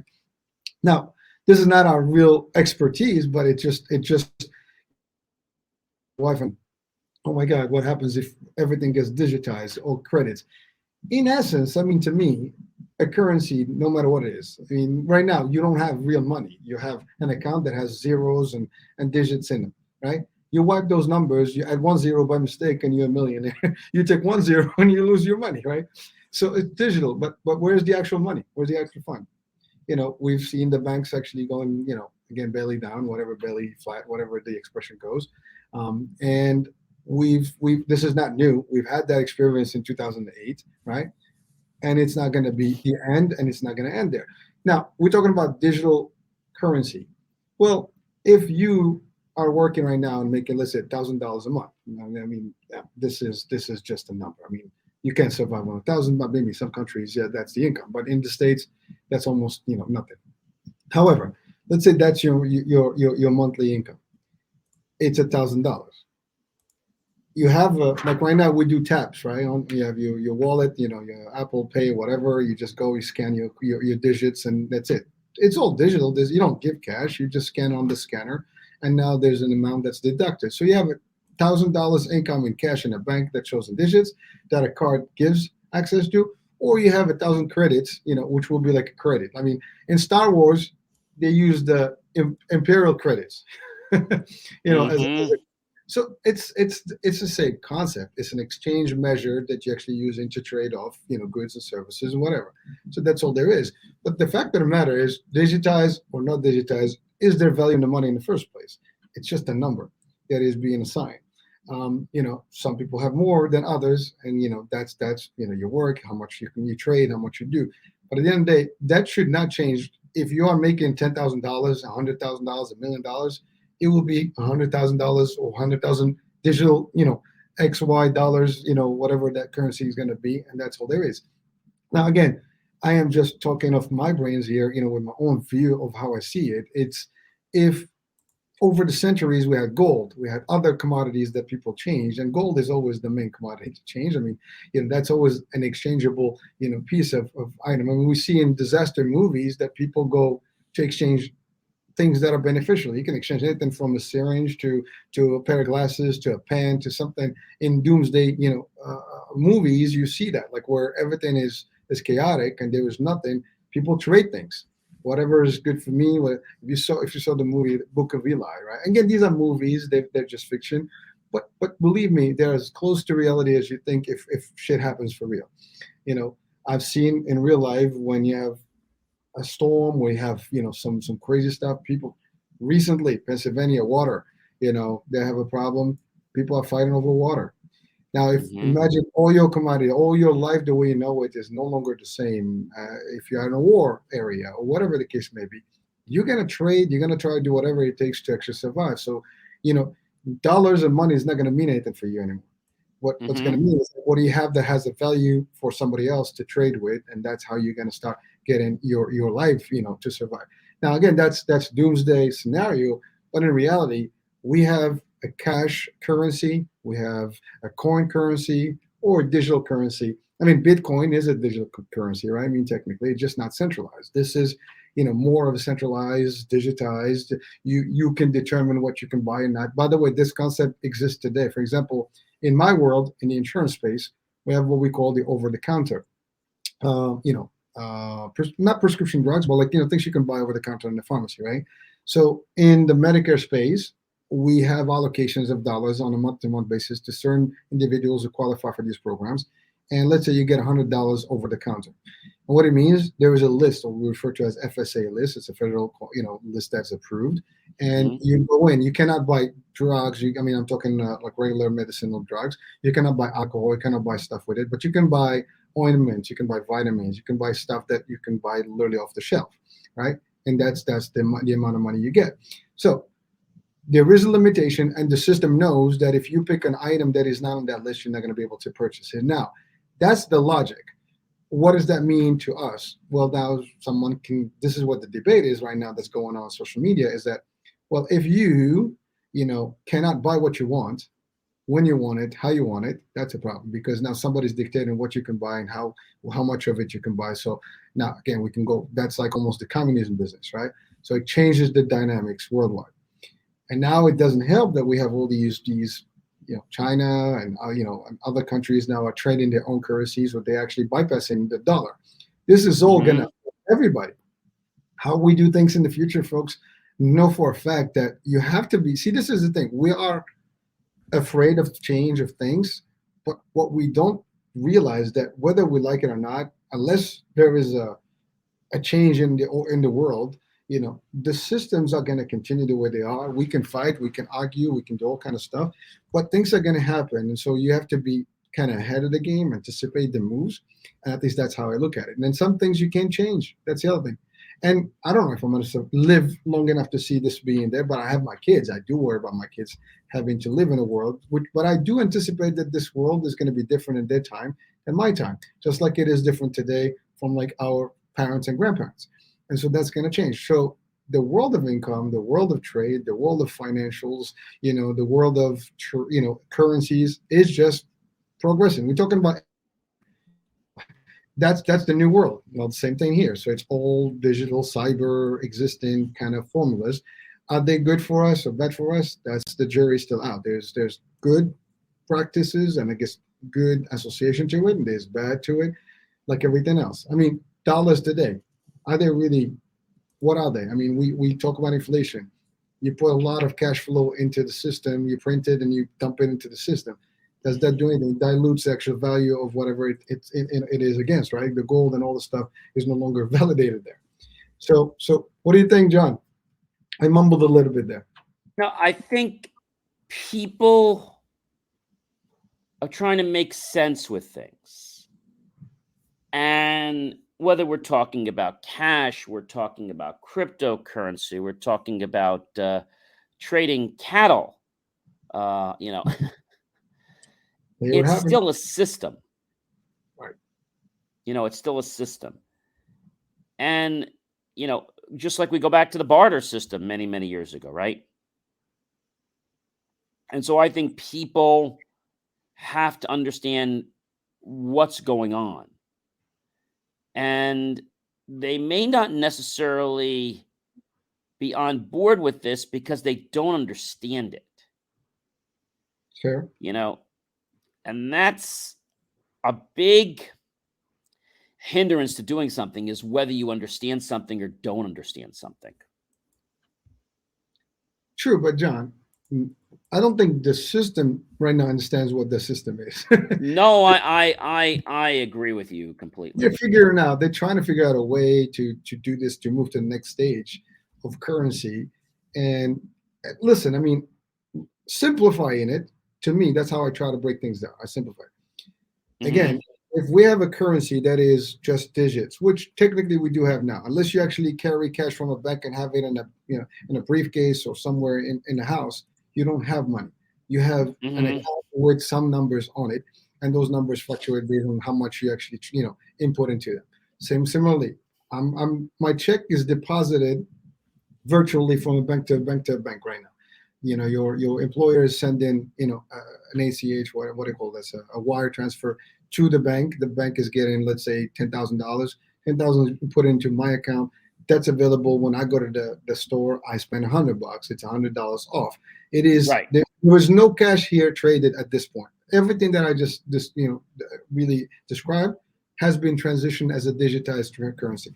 now, this is not our real expertise, but it just wife and oh my God, what happens if everything gets digitized or credits? In essence, I mean, to me, a currency, no matter what it is. I mean, right now you don't have real money. You have an account that has zeros and digits in them, right? You wipe those numbers, you add 1 0 by mistake, and you're a millionaire. You take 1 0 and you lose your money, right? So it's digital, but where's the actual money? Where's the actual fund? We've seen the banks actually going, again, belly down, whatever, belly flat, whatever the expression goes, and we've this is not new. We've had that experience in 2008, right? And it's not going to be the end, and it's not going to end there. Now we're talking about digital currency. Well, if you are working right now and making, let's say, $1,000 a month, I mean, yeah, this is just a number. I mean, you can't survive on 1,000, but maybe some countries, yeah, that's the income. But in the States, that's almost nothing. However, let's say that's your monthly income. It's $1,000. You have like right now we do taps, right? You have your wallet, your Apple Pay, whatever. You just go, you scan your digits, and that's it. It's all digital. You don't give cash. You just scan on the scanner, and now there's an amount that's deducted. So you have $1,000 income in cash in a bank that shows the digits that a card gives access to, or you have 1,000 credits, which will be like a credit. I mean, in Star Wars, they use the Imperial credits, as Mm-hmm. so it's the same concept. It's an exchange measure that you actually use to trade off, goods and services and whatever. So that's all there is. But the fact of the matter is, digitized or not digitized, is there value in the money in the first place? It's just a number that is being assigned. Some people have more than others, and that's your work, how much you trade, how much you do. But at the end of the day, that should not change. If you are making $10,000, $100,000, $1,000,000, it will be $100,000 or 100,000 digital, XY dollars, whatever that currency is going to be, and that's all there is. Now, again, I am just talking off my brains here, with my own view of how I see it. It's if over the centuries we had gold, we had other commodities that people changed, and gold is always the main commodity to change. I mean, that's always an exchangeable, piece of item. I mean, we see in disaster movies that people go to exchange things that are beneficial. You can exchange anything from a syringe to a pair of glasses to a pen to something. In doomsday, movies, you see that, like, where everything is chaotic and there is nothing. People trade things. Whatever is good for me. If you saw the movie Book of Eli, right? Again, these are movies. They're just fiction. But believe me, they're as close to reality as you think if shit happens for real. You know, I've seen in real life when you have a storm, we have some crazy stuff. People recently, Pennsylvania water, they have a problem. People are fighting over water. Now, if Hmm. imagine all your commodity, all your life the way you know it is no longer the same. If you're in a war area or whatever the case may be, you're gonna trade. You're gonna try to do whatever it takes to actually survive. So, you know, dollars and money is not gonna mean anything for you anymore. What's going to Hmm. mean is what do you have that has a value for somebody else to trade with, and that's how you're going to start getting your life, to survive. Now, again, that's doomsday scenario, but in reality, we have a cash currency, we have a coin currency or digital currency. I mean, Bitcoin is a digital currency, right? I mean, technically, it's just not centralized. This is, more of a centralized, digitized. You can determine what you can buy and not. By the way, this concept exists today. For example, in my world, in the insurance space, we have what we call the over the counter. Not prescription drugs, but like things you can buy over the counter in the pharmacy, right? So in the Medicare space, we have allocations of dollars on a month-to-month basis to certain individuals who qualify for these programs. And let's say you get $100 over the counter. And what it means, there is a list, or we refer to as FSA list. It's a federal, list that's approved. And Hmm. you go in. You cannot buy drugs. I'm talking like regular medicinal drugs. You cannot buy alcohol. You cannot buy stuff with it. But you can buy ointments. You can buy vitamins. You can buy stuff that you can buy literally off the shelf, right? And that's the amount of money you get. So there is a limitation, and the system knows that if you pick an item that is not on that list, you're not going to be able to purchase it. Now, that's the logic. What does that mean to us? Well, now someone can. This is what the debate is right now that's going on social media. Is that, well, if cannot buy what you want when you want it, how you want it, that's a problem because now somebody's dictating what you can buy and how much of it you can buy. So now again, we can go. That's like almost the communism business, right? So it changes the dynamics worldwide. And now it doesn't help that we have all these China and and other countries now are trading their own currencies, or they actually bypassing the dollar. This is all going to Hmm. affect everybody. How we do things in the future, folks, know for a fact that you have to be. See, this is the thing. We are afraid of change of things, but what we don't realize that whether we like it or not, unless there is a change in the world, the systems are going to continue the way they are. We can fight, we can argue, we can do all kind of stuff, but things are going to happen, and so you have to be kind of ahead of the game, anticipate the moves, and at least that's how I look at it. And then some things you can't change. That's the other thing. And I don't know if I'm going to live long enough to see this being there, but I have my kids. I do worry about my kids having to live in a world, but I do anticipate that this world is going to be different in their time than my time, just like it is different today from like our parents and grandparents. And so that's going to change. So the world of income, the world of trade, the world of financials, the world of currencies is just progressing. We're talking about that's the new world. Well, the same thing here. So it's all digital, cyber, existing kind of formulas. Are they good for us or bad for us? That's the jury's still out. There's good practices and I guess good association to it, and there's bad to it, like everything else. I mean, dollars today, are they really? What are they? I mean, we talk about inflation. You put a lot of cash flow into the system, you print it, and you dump it into the system. Does that do anything? It dilutes the actual value of whatever it is against, right? The gold and all the stuff is no longer validated there. So what do you think, John? I mumbled a little bit there. No, I think people are trying to make sense with things. And whether we're talking about cash, we're talking about cryptocurrency, we're talking about trading cattle, uh, you know, Here it it's happened. still a system. Right. It's still a system. And, just like we go back to the barter system many, many years ago, right? And so I think people have to understand what's going on. And they may not necessarily be on board with this because they don't understand it, Fair. you know, and that's a big hindrance to doing something is whether you understand something or don't understand something. True, but John, I don't think the system right now understands what the system is. No, I agree with you completely. They're figuring out. They're trying to figure out a way to do this, to move to the next stage of currency. And listen, I mean, simplifying it, to me, that's how I try to break things down. I simplify. Again, if we have a currency that is just digits, which technically we do have now, unless you actually carry cash from a bank and have it in a in a briefcase or somewhere in the house, you don't have money. You have an account with some numbers on it, and those numbers fluctuate based on how much you actually input into them. Similarly, my check is deposited virtually from a bank to a bank to a bank right now. Your employer is sending an ACH, what do you call this, a wire transfer to the bank. The bank is getting, let's say, $10,000. 10,000 put into my account. That's available when I go to the store. I spend $100. It's $100 off. It is Right. There was no cash here traded at this point. Everything that I just really described has been transitioned as a digitized currency.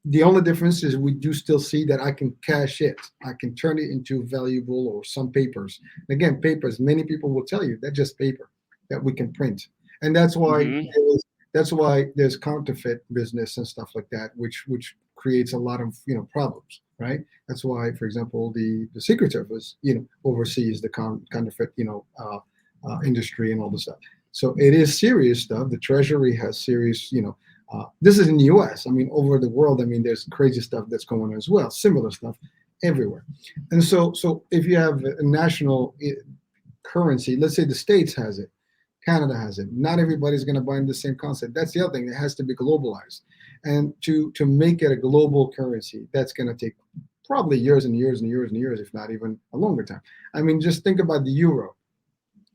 The only difference is we do still see that I can cash it. I can turn it into valuable or some papers. Again, papers, many people will tell you that's just paper that we can print. And that's why there's counterfeit business and stuff like that, which creates a lot of problems, right? That's why, for example, the Secret Service oversees the counterfeit industry and all this stuff. So it is serious stuff. The Treasury has serious this is in the U.S. I mean, over the world, I mean, there's crazy stuff that's going on as well, similar stuff everywhere. And so if you have a national currency, let's say the States has it, Canada has it, not everybody's going to buy into the same concept. That's the other thing. It has to be globalized. And to make it a global currency, that's going to take probably years and years and years and years, if not even a longer time. I mean, just think about the euro.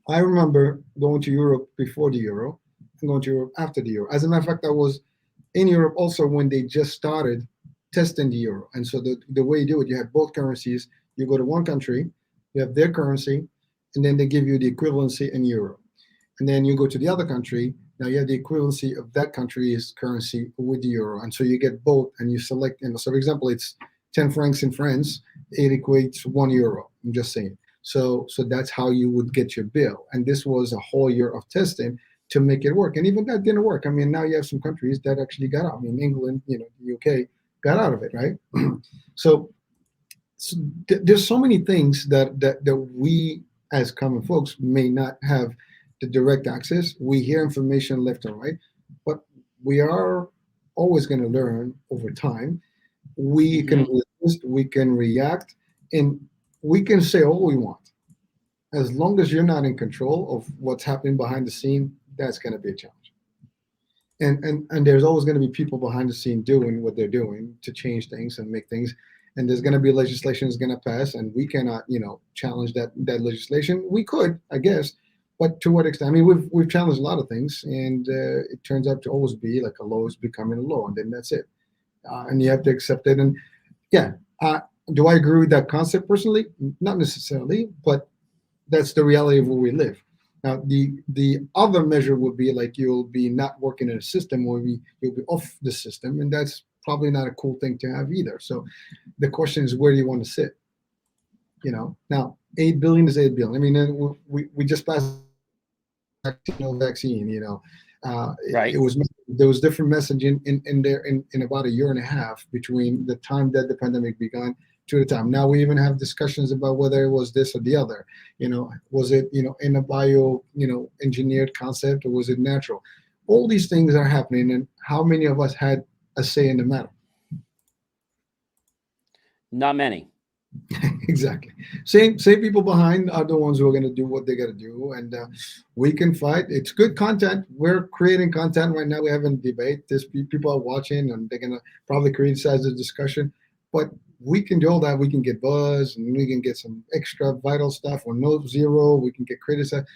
I remember going to Europe before the euro and going to Europe after the euro. As a matter of fact, I was in Europe also when they just started testing the euro. And so the way you do it, you have both currencies. You go to one country, you have their currency, and then they give you the equivalency in euro. And then you go to the other country, now you have the equivalency of that country's currency with the euro. And so you get both and you select, so for example, it's 10 francs in France, it equates 1 euro. I'm just saying. So that's how you would get your bill. And this was a whole year of testing to make it work. And even that didn't work. I mean, now you have some countries that actually got out. I mean, England, the UK got out of it, right? So there's so many things that we as common folks may not have the direct access. We hear information left and right, but we are always going to learn over time. We can resist, we can react, and we can say all we want. As long as you're not in control of what's happening behind the scene, that's going to be a challenge. And there's always going to be people behind the scene doing what they're doing to change things and make things. And there's going to be legislation that's going to pass, and we cannot, challenge that legislation. We could, I guess, but to what extent? I mean, we've challenged a lot of things, and it turns out to always be like a law is becoming a law, and then that's it. And you have to accept it. And yeah, do I agree with that concept personally? Not necessarily, but that's the reality of where we live. Now, the other measure would be like you'll be not working in a system, or you'll be off the system, and that's probably not a cool thing to have either. So the question is, where do you want to sit? Now 8 billion is 8 billion. I mean, we just passed vaccine. Right. There was different messaging in there in about a year and a half between the time that the pandemic began to the time. Now we even have discussions about whether it was this or the other. Was it in a bio engineered concept, or was it natural? All these things are happening, and how many of us had a say in the matter? Not many. Exactly. Same people behind are the ones who are going to do what they got to do, and we can fight. It's good content. We're creating content right now. We have a debate. There's people are watching, and they're going to probably criticize the discussion, but we can do all that. We can get buzz, and we can get some extra vital stuff or no zero. We can get criticized.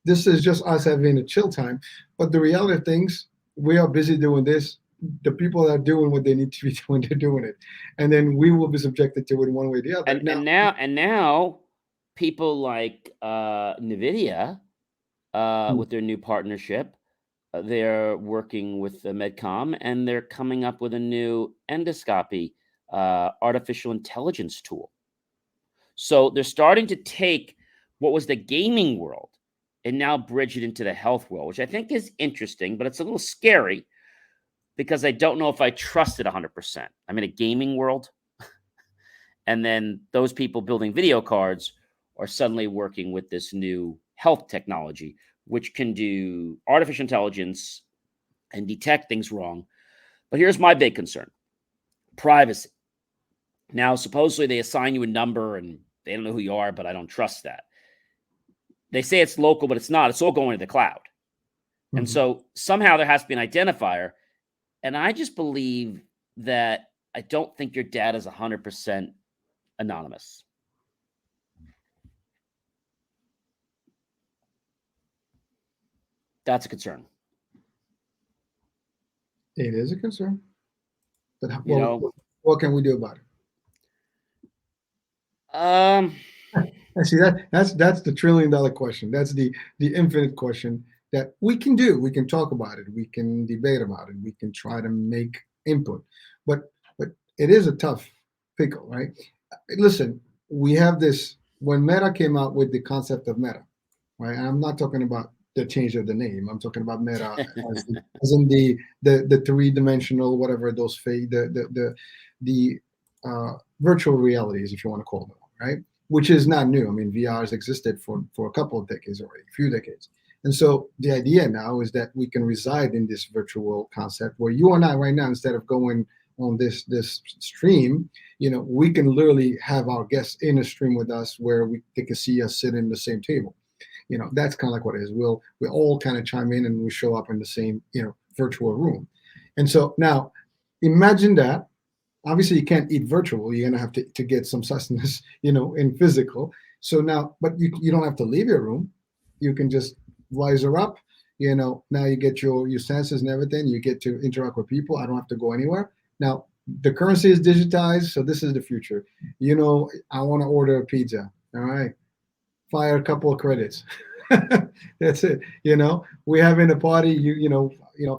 This is just us having a chill time. But the reality of things, we are busy doing this. The people that are doing what they need to be doing, they're doing it. And then we will be subjected to it in one way or the other. And now people like NVIDIA with their new partnership they're working with the Medcom, and they're coming up with a new endoscopy artificial intelligence tool. So they're starting to take what was the gaming world and now bridge it into the health world, which I think is interesting, but it's a little scary because I don't know if I trust it 100%. I'm in a gaming world, and then those people building video cards are suddenly working with this new health technology, which can do artificial intelligence and detect things wrong. But here's my big concern: privacy. Now, supposedly they assign you a number and they don't know who you are, but I don't trust that. They say it's local, but it's not. It's all going to the cloud. And so somehow there has to be an identifier. And I just believe that I don't think your data is 100% anonymous. That's a concern. It is a concern. But You know, what can we do about it? um, I see that's the $1 trillion question. That's the infinite question that we can do. We can talk about it. We can debate about it. We can try to make input. But it is a tough pickle, right? Listen, we have this when Meta came out with the concept of Meta, right? And I'm not talking about the change of the name. I'm talking about Meta as in the 3-dimensional whatever those fake the virtual realities, if you want to call them, right? Which is not new. I mean, VR has existed for a couple of decades already, a few decades. And so the idea now is that we can reside in this virtual concept where you and I right now, instead of going on this stream, we can literally have our guests in a stream with us where they can see us sit in the same table. That's kind of like what it is. We all kind of chime in and we show up in the same, virtual room. And so now imagine that. Obviously you can't eat virtual. You're gonna have to get some sustenance, in physical. So now, but you don't have to leave your room. You can just visor up, now you get your senses and everything. You get to interact with people. I don't have to go anywhere. Now the currency is digitized, so this is the future. I want to order a pizza. All right, fire a couple of credits. That's it. We're having a party.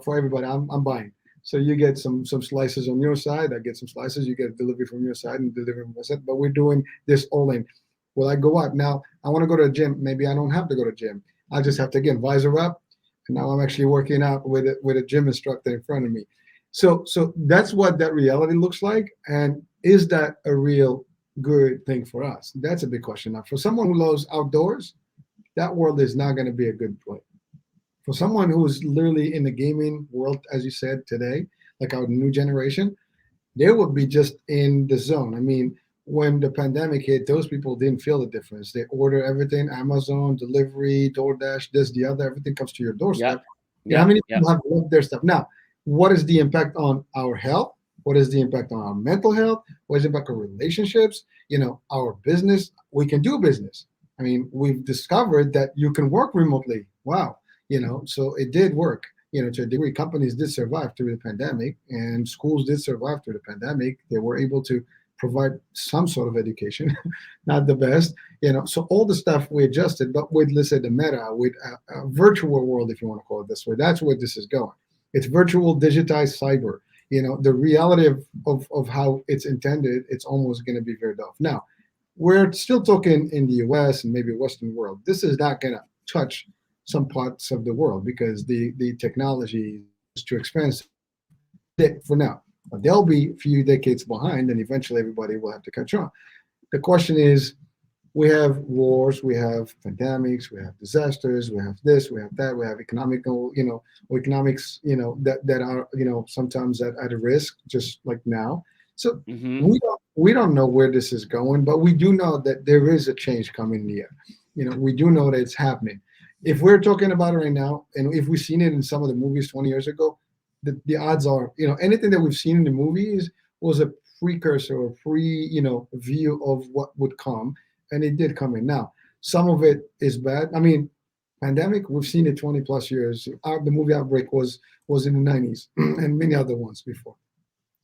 For everybody. I'm buying. So you get some slices on your side. I get some slices. You get delivery from your side and delivery from my side. But we're doing this all in. Will I go out now? I want to go to the gym. Maybe I don't have to go to the gym. I just have to again visor up. And now I'm actually working out with a gym instructor in front of me. So that's what that reality looks like. And is that a real good thing for us? That's a big question. Now, for someone who loves outdoors, that world is not going to be a good place. For someone who's literally in the gaming world, as you said today, like our new generation, they would be just in the zone. I mean, when the pandemic hit, those people didn't feel the difference. They order everything, Amazon, delivery, DoorDash, this, the other, everything comes to your doorstep. Yeah. How many people have loved their stuff? Now, what is the impact on our health? What is the impact on our mental health? What is the impact on relationships? Our business. We can do business. I mean, we've discovered that you can work remotely. Wow. So it did work. To a degree, companies did survive through the pandemic, and schools did survive through the pandemic. They were able to provide some sort of education, not the best. So all the stuff we adjusted, but with, let's say, the Meta, with a virtual world, if you want to call it this way, that's where this is going. It's virtual, digitized cyber. The reality of how it's intended, it's almost going to be veered off. Now, we're still talking in the US and maybe Western world. This is not going to touch some parts of the world because the technology is too expensive for now. But they'll be a few decades behind, and eventually everybody will have to catch on. The question is, we have wars, we have pandemics, we have disasters, we have this, we have that, we have economics, that are, sometimes at a risk, just like now. So we don't know where this is going, but we do know that there is a change coming in the air. We do know that it's happening. If we're talking about it right now, and if we've seen it in some of the movies 20 years ago, the odds are, anything that we've seen in the movies was a precursor or view of what would come, and it did come in. Now, some of it is bad. I mean, pandemic, we've seen it 20 plus years. The movie Outbreak was in the 90s and many other ones before.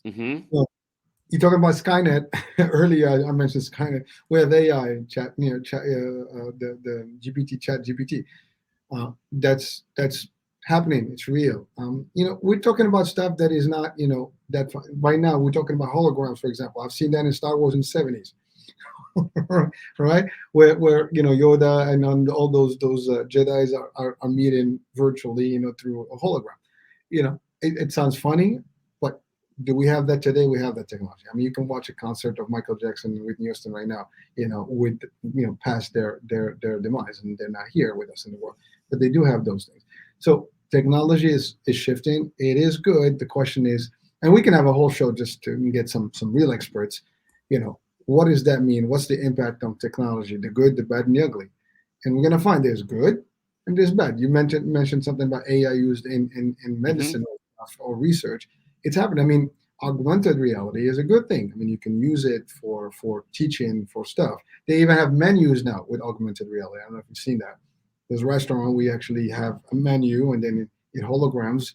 So, you're talking about Skynet. Earlier, I mentioned Skynet. We have AI chat, the GPT, Chat GPT. That's happening. It's real. We're talking about stuff that is not, that right now we're talking about holograms, for example. I've seen that in Star Wars in the 70s, right? Where Yoda and all those Jedi's are meeting virtually, through a hologram. It sounds funny, but do we have that today? We have that technology. I mean, you can watch a concert of Michael Jackson and Whitney Houston right now, with past their demise, and they're not here with us in the world, but they do have those things. So technology is shifting. It is good. The question is, and we can have a whole show just to get some real experts. What does that mean? What's the impact on technology? The good, the bad, and the ugly. And we're gonna find there's good and there's bad. You mentioned something about AI used in medicine or research. It's happening. I mean, augmented reality is a good thing. I mean, you can use it for teaching, for stuff. They even have menus now with augmented reality. I don't know if you've seen that. There's a restaurant we actually have a menu, and then it holograms,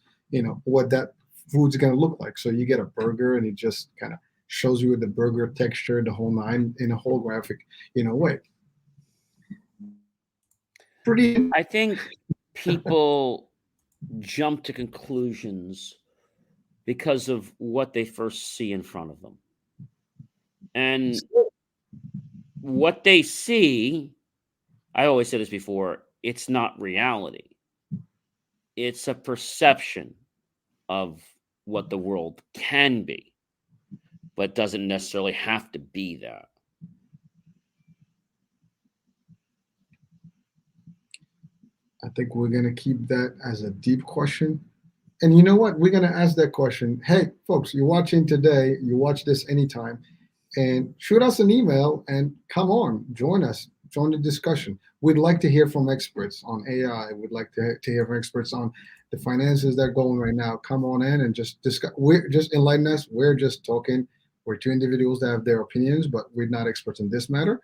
what that food's gonna look like. So you get a burger, and it just kind of shows you the burger texture, the whole nine, in a holographic, way. Pretty. I think people jump to conclusions because of what they first see in front of them. And what they see, I always said this before, it's not reality. It's a perception of what the world can be, but doesn't necessarily have to be that. I think we're going to keep that as a deep question. And you know what? We're going to ask that question. Hey, folks, you're watching today, you watch this anytime, and shoot us an email and come on, join us, join the discussion. We'd like to hear from experts on AI. We'd like to hear from experts on the finances that are going right now. Come on in and just discuss. We're just enlighten us. We're just talking. We're two individuals that have their opinions, but we're not experts in this matter.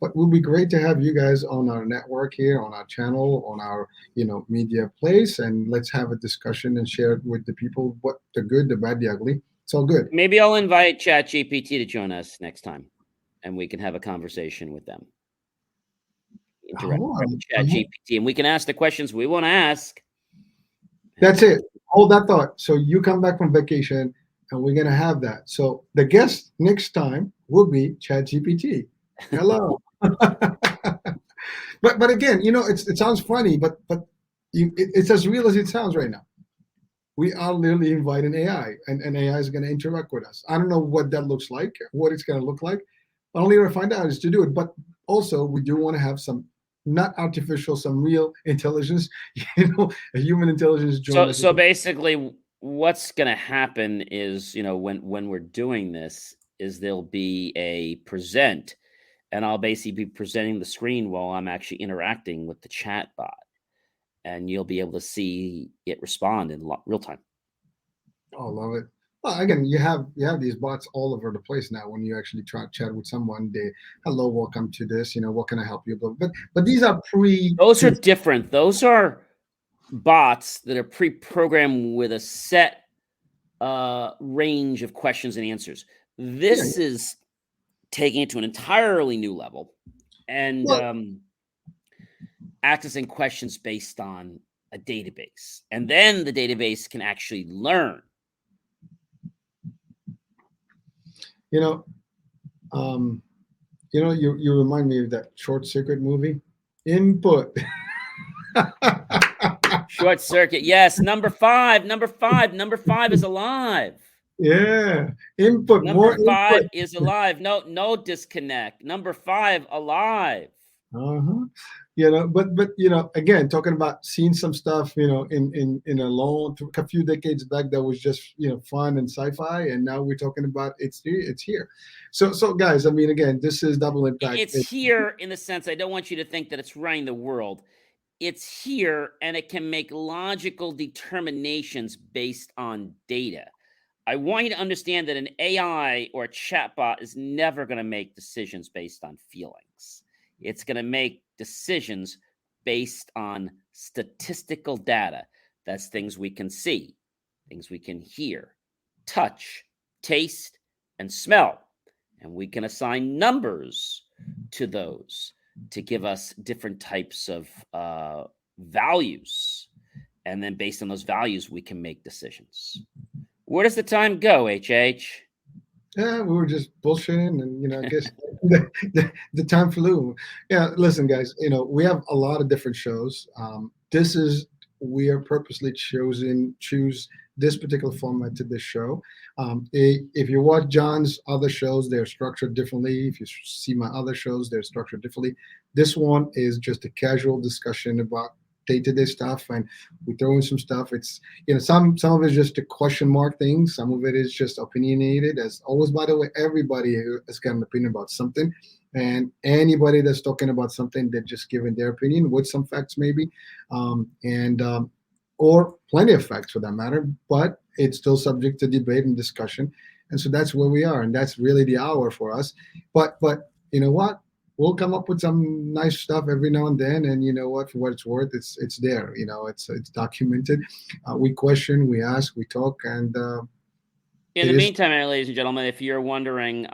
But it would be great to have you guys on our network here, on our channel, on our media place, and let's have a discussion and share it with the people what the good, the bad, the ugly. It's all good. Maybe I'll invite ChatGPT to join us next time, and we can have a conversation with them. Interact with ChatGPT, and we can ask the questions we want to ask. That's it. Hold that thought. So you come back from vacation, and we're gonna have that. So the guest next time will be ChatGPT. Hello. but again, it sounds funny, but it's as real as it sounds right now. We are literally inviting AI, and AI is going to interact with us. I don't know what that looks like, what it's going to look like. The only way to find out is to do it. But also, we do want to have some not artificial, some real intelligence, a human intelligence. So basically, what's going to happen is, when we're doing this, is there'll be a present. And I'll basically be presenting the screen while I'm actually interacting with the chat bot. And you'll be able to see it respond in real time. Oh, love it. Well, again, you have these bots all over the place now. When you actually try to chat with someone, hello, welcome to this. What can I help you? But these are Those are different. Those are bots that are pre-programmed with a set range of questions and answers. This is taking it to an entirely new level and accessing questions based on a database. And then the database can actually learn. You remind me of that Short Circuit movie, Input. Short Circuit, yes. Number five is alive. Yeah, input. Number five is alive. No disconnect. Number 5 alive. But again, talking about seeing some stuff, in a few decades back that was just fun and sci-fi, and now we're talking about it's here. So guys, I mean, again, this is Double Impact. It's here in the sense, I don't want you to think that it's running the world. It's here, and it can make logical determinations based on data. I want you to understand that an AI or a chatbot is never going to make decisions based on feelings. It's going to make decisions based on statistical data. That's things we can see, things we can hear, touch, taste, and smell. And we can assign numbers to those to give us different types of values. And then based on those values, we can make decisions. Where does the time go, HH? Yeah, we were just bullshitting, and I guess the time flew. Yeah, listen, guys, we have a lot of different shows. We are purposely choose this particular format to this show. If you watch John's other shows, they're structured differently. If you see my other shows, they're structured differently. This one is just a casual discussion about day-to-day stuff, and we throw in some stuff. It's some of it is just a question mark thing. Some of it is just opinionated. As always, by the way, everybody has got an opinion about something, and anybody that's talking about something, they're just giving their opinion with some facts, maybe, and or plenty of facts for that matter. But it's still subject to debate and discussion, and so that's where we are, and that's really the hour for us. But you know what? We'll come up with some nice stuff every now and then, and you know what? For what it's worth, it's there. It's documented. We question, we ask, we talk, and in the meantime, ladies and gentlemen, if you're wondering,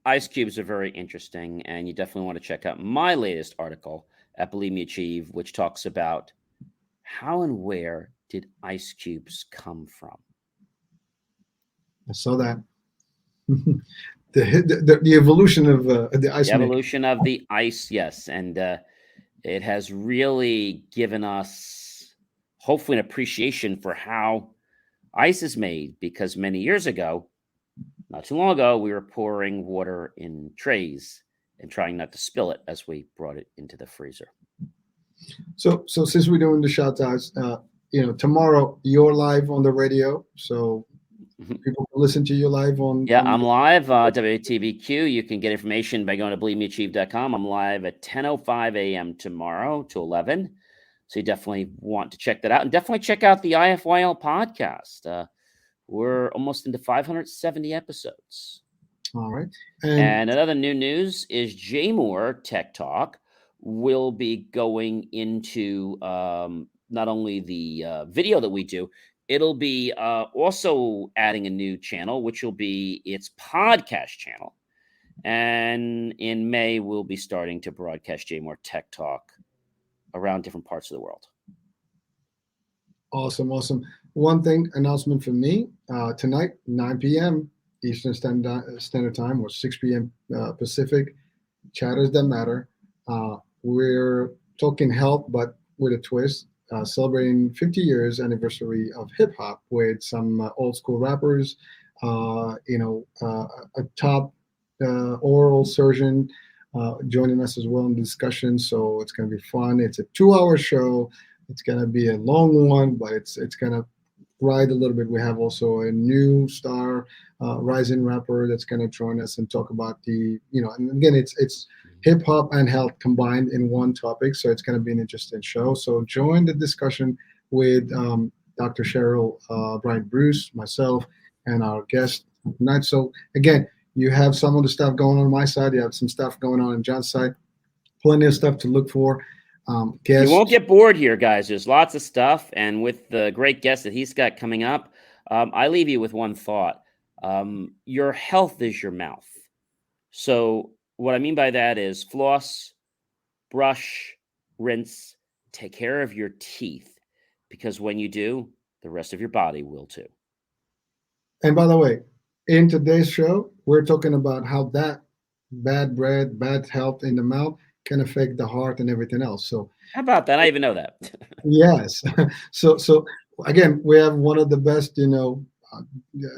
ice cubes are very interesting, and you definitely want to check out my latest article at Believe Me Achieve, which talks about how and where did ice cubes come from. I saw that. The evolution of the ice. The evolution of the ice, yes, and it has really given us, hopefully, an appreciation for how ice is made. Because many years ago, not too long ago, we were pouring water in trays and trying not to spill it as we brought it into the freezer. So since we're doing the shout outs, tomorrow you're live on the radio, so people can listen to you live on. Yeah, I'm live, WTBQ. You can get information by going to believemeachieve.com. I'm live at 10:05 a.m. tomorrow to 11. So you definitely want to check that out, and definitely check out the IFYL podcast. We're almost into 570 episodes. All right. And another new news is JMOR Tech Talk will be going into not only the video that we do, it'll be also adding a new channel, which will be its podcast channel. And in May, we'll be starting to broadcast JMOR Tech Talk around different parts of the world. Awesome. One announcement from me, tonight, 9 p.m. Eastern Standard Time, or 6 p.m. Pacific, Chatters That Matter. We're talking health, but with a twist. Celebrating 50 years anniversary of hip hop with some old school rappers, a top oral surgeon joining us as well in the discussion. So it's going to be fun. It's a 2-hour show. It's going to be a long one, but it's going to ride a little bit. We have also a new star, rising rapper that's going to join us and talk about and again, it's hip hop and health combined in one topic. So it's going to be an interesting show. So join the discussion with Dr. Cheryl Bryant Bruce, myself, and our guest tonight. So again, you have some of the stuff going on my side. You have some stuff going on John's side. Plenty of stuff to look for. You won't get bored here, guys. There's lots of stuff. And with the great guests that he's got coming up, I leave you with one thought. Your health is your mouth. So what I mean by that is floss, brush, rinse, take care of your teeth, because when you do, the rest of your body will too. And by the way, in today's show, we're talking about how that bad breath, bad health in the mouth can affect the heart and everything else. So how about that? I even know that. Yes. So again, we have one of the best,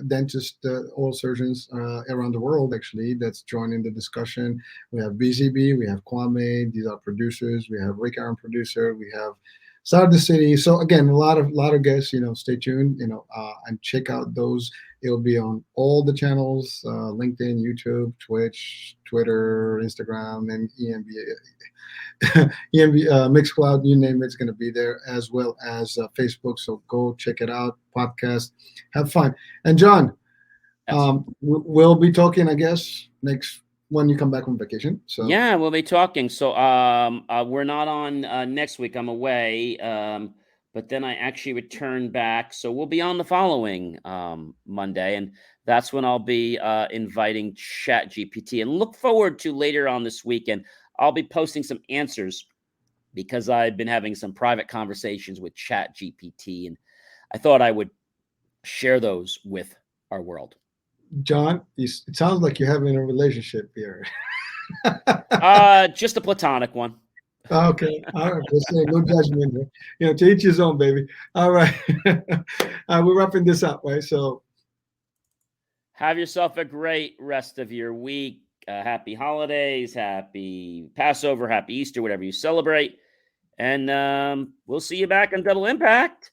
dentist, oral surgeons around the world, actually, that's joining the discussion. We have BZB, we have Kwame, these are producers. We have Rick Aaron, producer. We have Side of the City. So again, a lot of guests. Stay tuned. And check out those. It'll be on all the channels: LinkedIn, YouTube, Twitch, Twitter, Instagram, and EMB, Mixcloud. You name it's going to be there, as well as Facebook. So go check it out. Podcast. Have fun. And John, Yes. We'll be talking, I guess, next when you come back from vacation. So yeah, we'll be talking. So we're not on next week. I'm away, but then I actually return back. So we'll be on the following Monday, and that's when I'll be inviting ChatGPT. And look forward to later on this weekend, I'll be posting some answers because I've been having some private conversations with Chat GPT, and I thought I would share those with our world. John, it sounds like you're having a relationship here. Just a platonic one. Okay. All right. Let's say no judgment here. To each his own, baby. All right. We're wrapping this up, right? So have yourself a great rest of your week. Happy holidays, happy Passover, happy Easter, whatever you celebrate. And we'll see you back on Double Impact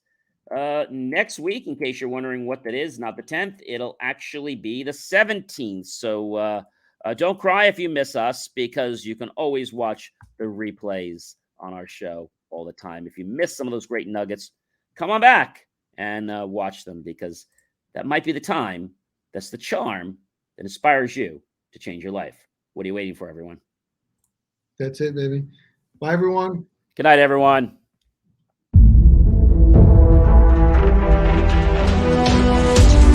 next week. In case you're wondering what that is, not the 10th. It'll actually be the 17th. So don't cry if you miss us, because you can always watch the replays on our show all the time. If you miss some of those great nuggets, come on back and watch them, because that might be the time. That's the charm that inspires you to change your life. What are you waiting for, everyone? that's it, baby. Bye, everyone. Good night, everyone.